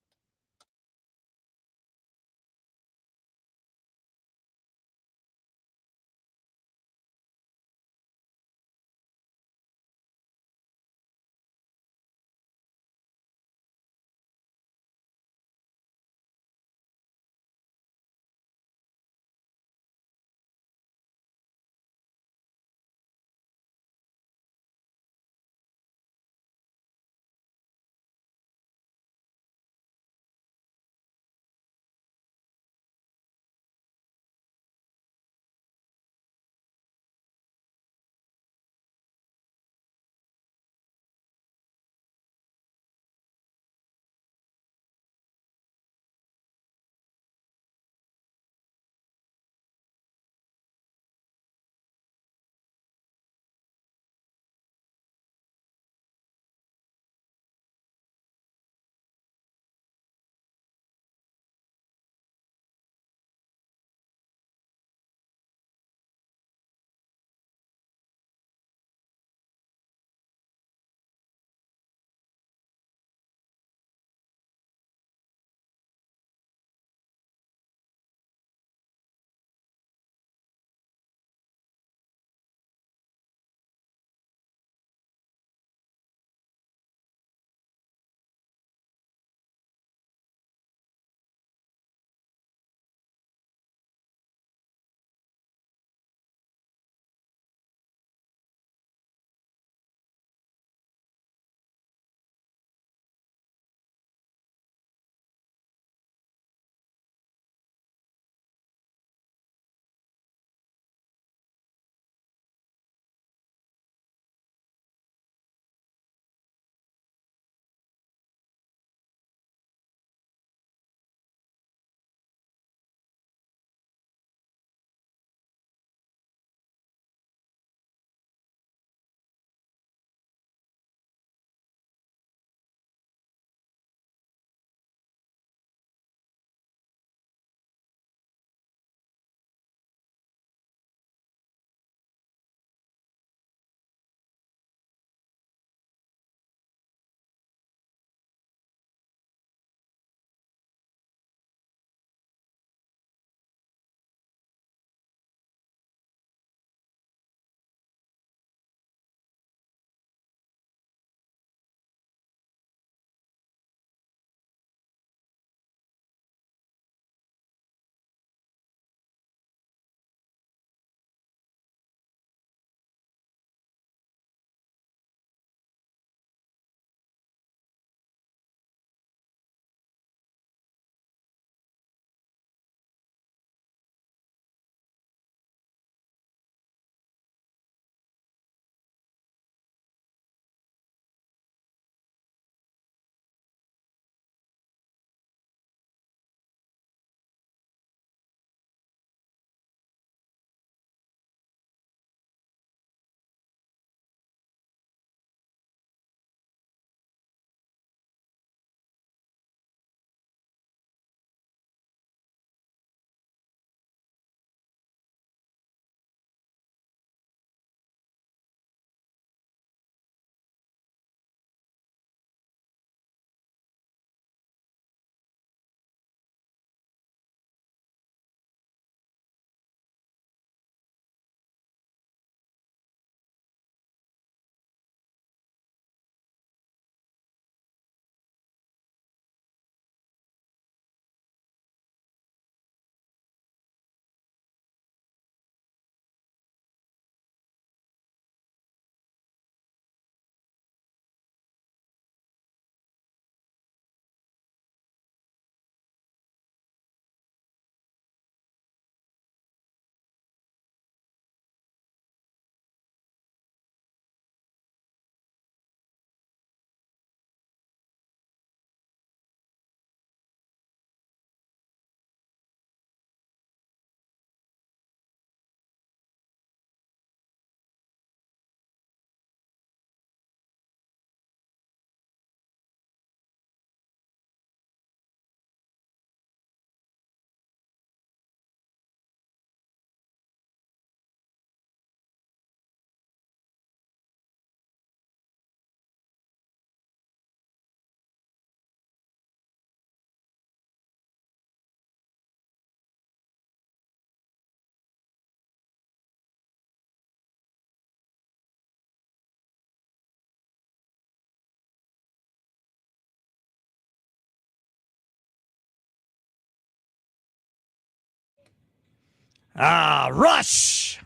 Rush.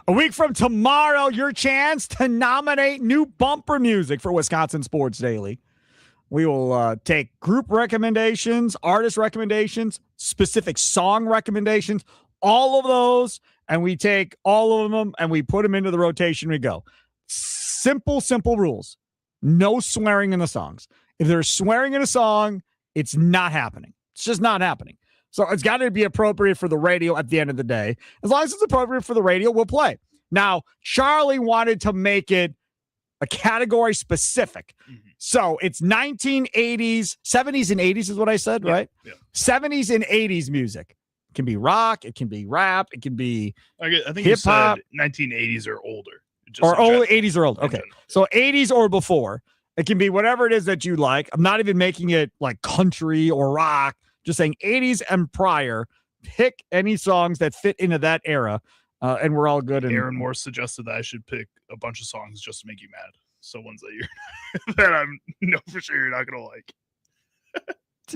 A week from tomorrow, your chance to nominate new bumper music for Wisconsin Sports Daily. We will take group recommendations, artist recommendations, specific song recommendations, all of those, and we take all of them and we put them into the rotation. We go. Simple rules. No swearing in the songs. If there's swearing in a song, it's not happening. It's just not happening. So it's got to be appropriate for the radio at the end of the day. As long as it's appropriate for the radio, we'll play. Now, Charlie wanted to make it a category specific. Mm-hmm. So it's 1980s, 70s and 80s is what I said, right? Yeah. 70s and 80s music. It can be rock. It can be rap. It can be I think hip-hop. You said 1980s or older. Or only 80s or older. Okay. So 80s or before. It can be whatever it is that you like. I'm not even making it like country or rock. Just saying 80s and prior. Pick any songs that fit into that era, and we're all good. And Aaron Moore suggested that I should pick a bunch of songs just to make you mad. So ones that you're that I'm know for sure you're not gonna like.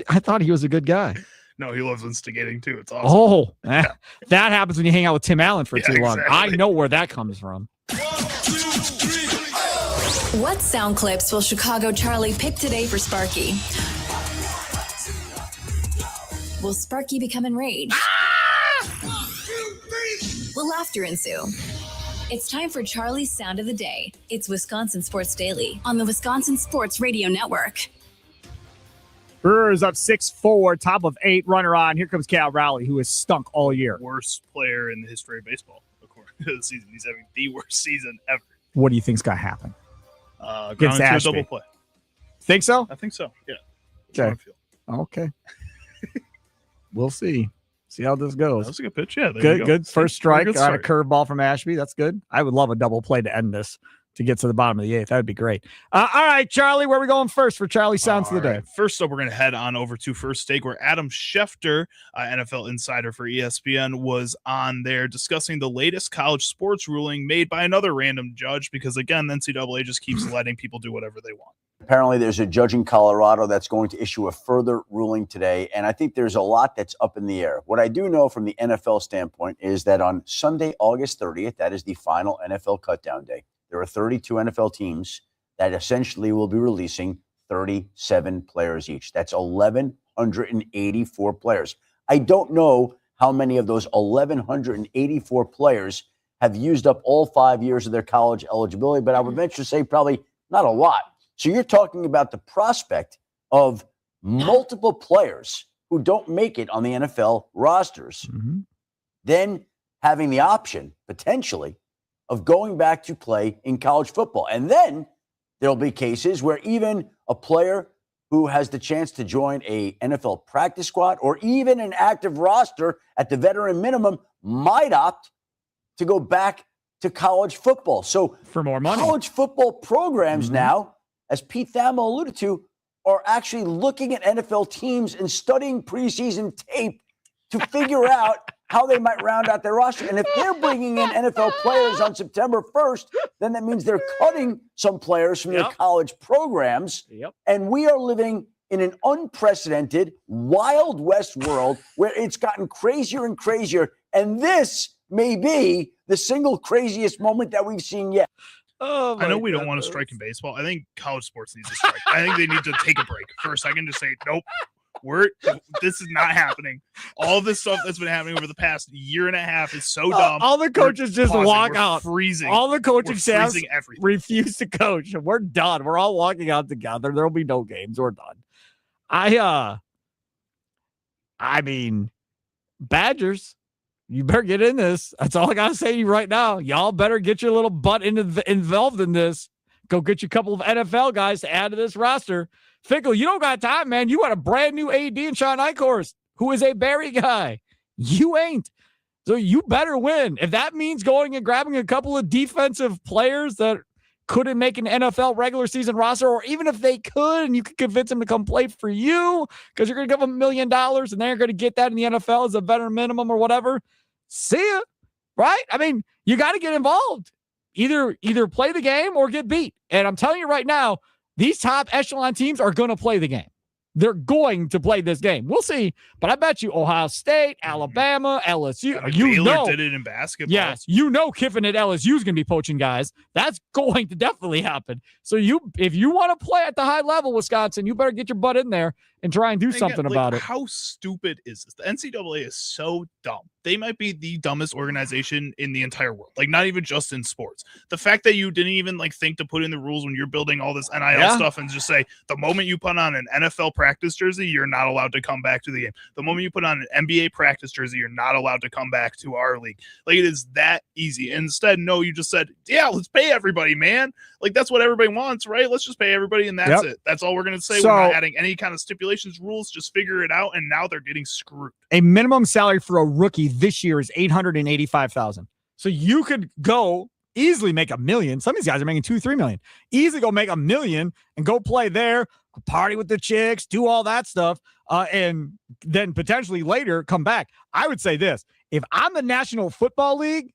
I thought he was a good guy. No, he loves instigating too. It's awesome. That happens when you hang out with Tim Allen for too long. Exactly. I know where that comes from. What sound clips will Chicago Charlie pick today for Sparky? Will Sparky become enraged? Will laughter ensue? It's time for Charlie's Sound of the Day. It's Wisconsin Sports Daily on the Wisconsin Sports Radio Network. Brewers up 6-4, top of 8, runner on. Here comes Cal Raleigh, who has stunk all year. Worst player in the history of baseball, according to the season. He's having the worst season ever. What do you think's going to happen? Ground to a Ashby. double play. Think so? I think so. Yeah. Okay. We'll see. See how this goes. That was a good pitch. Yeah. Good first strike good on a start. curveball from Ashby. That's good. I would love a double play to end this to get to the bottom of the 8th. That would be great. All right, Charlie, where are we going first for Charlie's Sounds of the Day? Right. First up, we're going to head on over to First Take, where Adam Schefter, NFL insider for ESPN, was on there discussing the latest college sports ruling made by another random judge because, again, the NCAA just keeps letting people do whatever they want. Apparently, there's a judge in Colorado that's going to issue a further ruling today, and I think there's a lot that's up in the air. What I do know from the NFL standpoint is that on Sunday, August 30th, that is the final NFL cutdown day, there are 32 NFL teams that essentially will be releasing 37 players each. That's 1,184 players. I don't know how many of those 1,184 players have used up all 5 years of their college eligibility, but I would venture to say probably not a lot. So you're talking about the prospect of multiple players who don't make it on the NFL rosters, then having the option, potentially, of going back to play in college football. And then there'll be cases where even a player who has the chance to join a NFL practice squad or even an active roster at the veteran minimum might opt to go back to college football. So for more money, college football programs now, as Pete Thamel alluded to, are actually looking at NFL teams and studying preseason tape to figure out how they might round out their roster. And if they're bringing in NFL players on September 1st, then that means they're cutting some players from their college programs. And we are living in an unprecedented Wild West world where it's gotten crazier and crazier. And this may be the single craziest moment that we've seen yet. I know we don't want to strike in baseball. I think college sports needs to strike. I think they need to take a break for a second to say, nope, this is not happening. All this stuff that's been happening over the past year and a half is so dumb. All the coaches just walk out. Freezing. All the coaching staffs everything. refuse to coach. We're done. We're all walking out together. There'll be no games. We're done. I mean, Badgers, you better get in this. That's all I got to say to you right now. Y'all better get your little butt involved in this. Go get you a couple of NFL guys to add to this roster. Fickle, you don't got time, man. You got a brand new AD in Sean Eichhorst, who is a Barry guy. You ain't. So you better win. If that means going and grabbing a couple of defensive players that couldn't make an NFL regular season roster, or even if they could and you could convince them to come play for you because you're going to give them $1 million and they're going to get that in the NFL as a veteran minimum or whatever, see ya, right? I mean, you got to get involved. Either play the game or get beat. And I'm telling you right now, these top echelon teams are going to play the game. They're going to play this game. We'll see, but I bet you Ohio State, Alabama, LSU, Baylor did it in basketball. Yes, Kiffin at LSU is going to be poaching guys. That's going to definitely happen. So if you want to play at the high level, Wisconsin, you better get your butt in there and try and do something about it. How stupid is this? The NCAA is so dumb. They might be the dumbest organization in the entire world. Like, not even just in sports. The fact that you didn't even think to put in the rules when you're building all this NIL stuff and just say the moment you put on an NFL practice jersey, you're not allowed to come back to the game. The moment you put on an NBA practice jersey, you're not allowed to come back to our league. Like, it is that easy. Instead, no, you just said, yeah, let's pay everybody, man. Like, that's what everybody wants, right? Let's just pay everybody, and that's it. That's all we're going to say. We're not adding any kind of stipulations, rules. Just figure it out, and now they're getting screwed. A minimum salary for a rookie this year is $885,000. So you could go easily make $1 million. Some of these guys are making $2-3 million. Easily go make $1 million and go play there, party with the chicks, do all that stuff, and then potentially later come back. I would say this: if I'm the National Football League,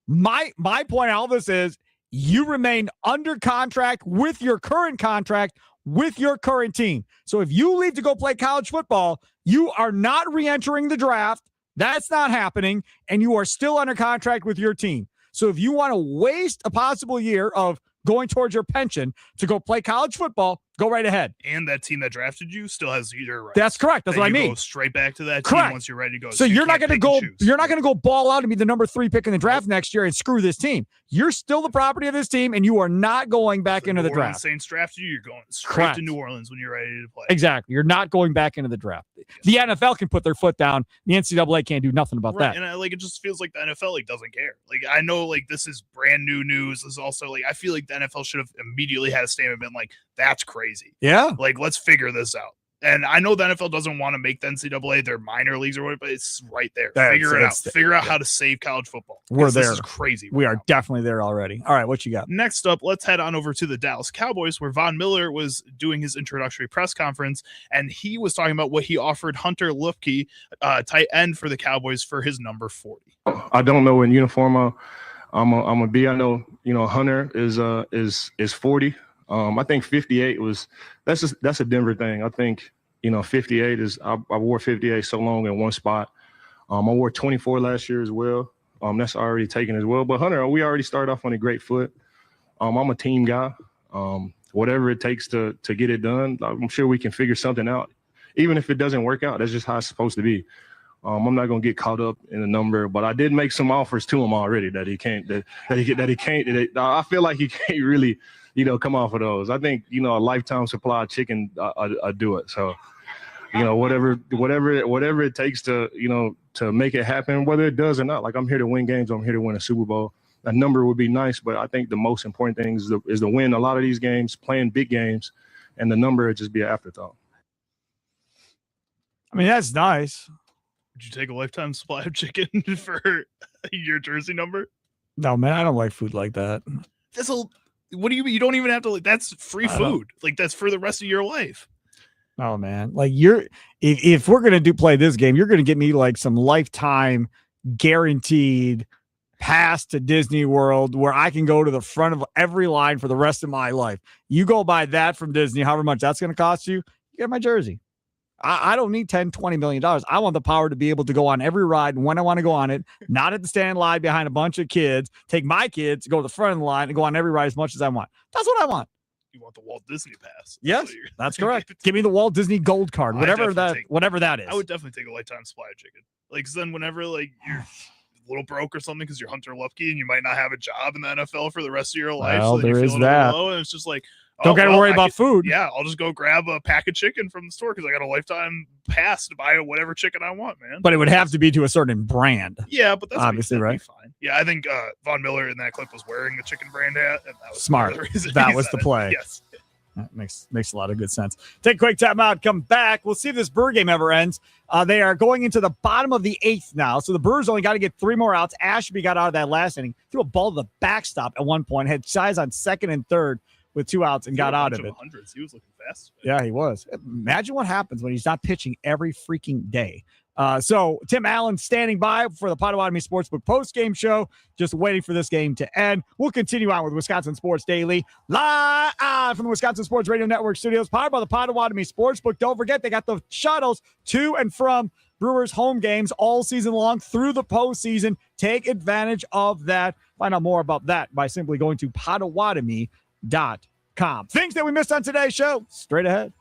my point out of this is you remain under contract with your current contract with your current team. So if you leave to go play college football, you are not re-entering the draft. That's not happening. And you are still under contract with your team. So if you want to waste a possible year of going towards your pension to go play college football, go right ahead. And that team that drafted you still has your rights. That's correct. That's what I mean. Go straight back to that correct. team once you're ready to go. So you're not going to go. You're not going to go ball out and be the number 3 pick in the draft next year and screw this team. You're still the property of this team, and you are not going back into the draft. Saints drafted you. You're going straight correct. to New Orleans when you're ready to play. Exactly. You're not going back into the draft. The NFL can put their foot down. The NCAA can't do nothing about that. And it just feels like the NFL doesn't care. I know this is brand new news. This is also I feel like the NFL should have immediately had a statement been that's crazy. Yeah. Let's figure this out. And I know the NFL doesn't want to make the NCAA their minor leagues or whatever, but it's right there. Figure it out. Figure out how to save college football. We're there. This is crazy. We are definitely there already. All right, what you got? Next up, let's head on over to the Dallas Cowboys, where Von Miller was doing his introductory press conference, and he was talking about what he offered Hunter Luepke, tight end for the Cowboys, for his number 40. I don't know in uniform I'm gonna be. I know Hunter is 40. I think 58 that's a Denver thing. I think 58 is I wore 58 so long in one spot. I wore 24 last year as well. That's already taken as well. But Hunter, we already started off on a great foot. I'm a team guy. Whatever it takes to get it done, I'm sure we can figure something out. Even if it doesn't work out, that's just how it's supposed to be. I'm not gonna get caught up in the number, but I did make some offers to him already that he can't. I feel like he can't really, come off of those. I think a lifetime supply of chicken, I do it. So, whatever it takes to to make it happen, whether it does or not. I'm here to win games. I'm here to win a Super Bowl. A number would be nice, but I think the most important thing is to win a lot of these games, playing big games, and the number would just be an afterthought. I mean, that's nice. Would you take a lifetime supply of chicken for your jersey number? No, man, I don't like food like that. What do you don't even have to, that's free food. That's for the rest of your life. Oh man. If we're going to play this game, you're going to get me some lifetime guaranteed pass to Disney World where I can go to the front of every line for the rest of my life. You go buy that from Disney, however much that's going to cost you get my jersey. I don't need $10, $20 million. I want the power to be able to go on every ride when I want to go on it, not at the stand line behind a bunch of kids, take my kids, go to the front of the line and go on every ride as much as I want. That's what I want. You want the Walt Disney pass. Yes, that's correct. Give me the Walt Disney Gold Card, whatever that is. I would definitely take a lifetime supply of chicken. Cause then whenever you're a little broke or something because you're Hunter Luepke and you might not have a job in the NFL for the rest of your life. Well, so there is that. Low, and it's just don't got to worry about food. Yeah, I'll just go grab a pack of chicken from the store because I got a lifetime pass to buy whatever chicken I want, man. But it would have to be to a certain brand. Yeah, but that's obviously right. Fine. Yeah, I think Von Miller in that clip was wearing the chicken brand hat. And that was smart. That was the play. Yes. That makes a lot of good sense. Take a quick time out. Come back. We'll see if this Brewer game ever ends. They are going into the bottom of the 8th now. So the Brewers only got to get 3 more outs. Ashby got out of that last inning. Threw a ball to the backstop at one point. Had Shies on 2nd and 3rd with 2 outs and got out of it. He was looking fast. Yeah, he was. Imagine what happens when he's not pitching every freaking day. So Tim Allen standing by for the Potawatomi Sportsbook post-game show, just waiting for this game to end. We'll continue on with Wisconsin Sports Daily, live from the Wisconsin Sports Radio Network studios, powered by the Potawatomi Sportsbook. Don't forget, they got the shuttles to and from Brewers home games all season long through the postseason. Take advantage of that. Find out more about that by simply going to Potawatomi.com. Things that we missed on today's show, straight ahead.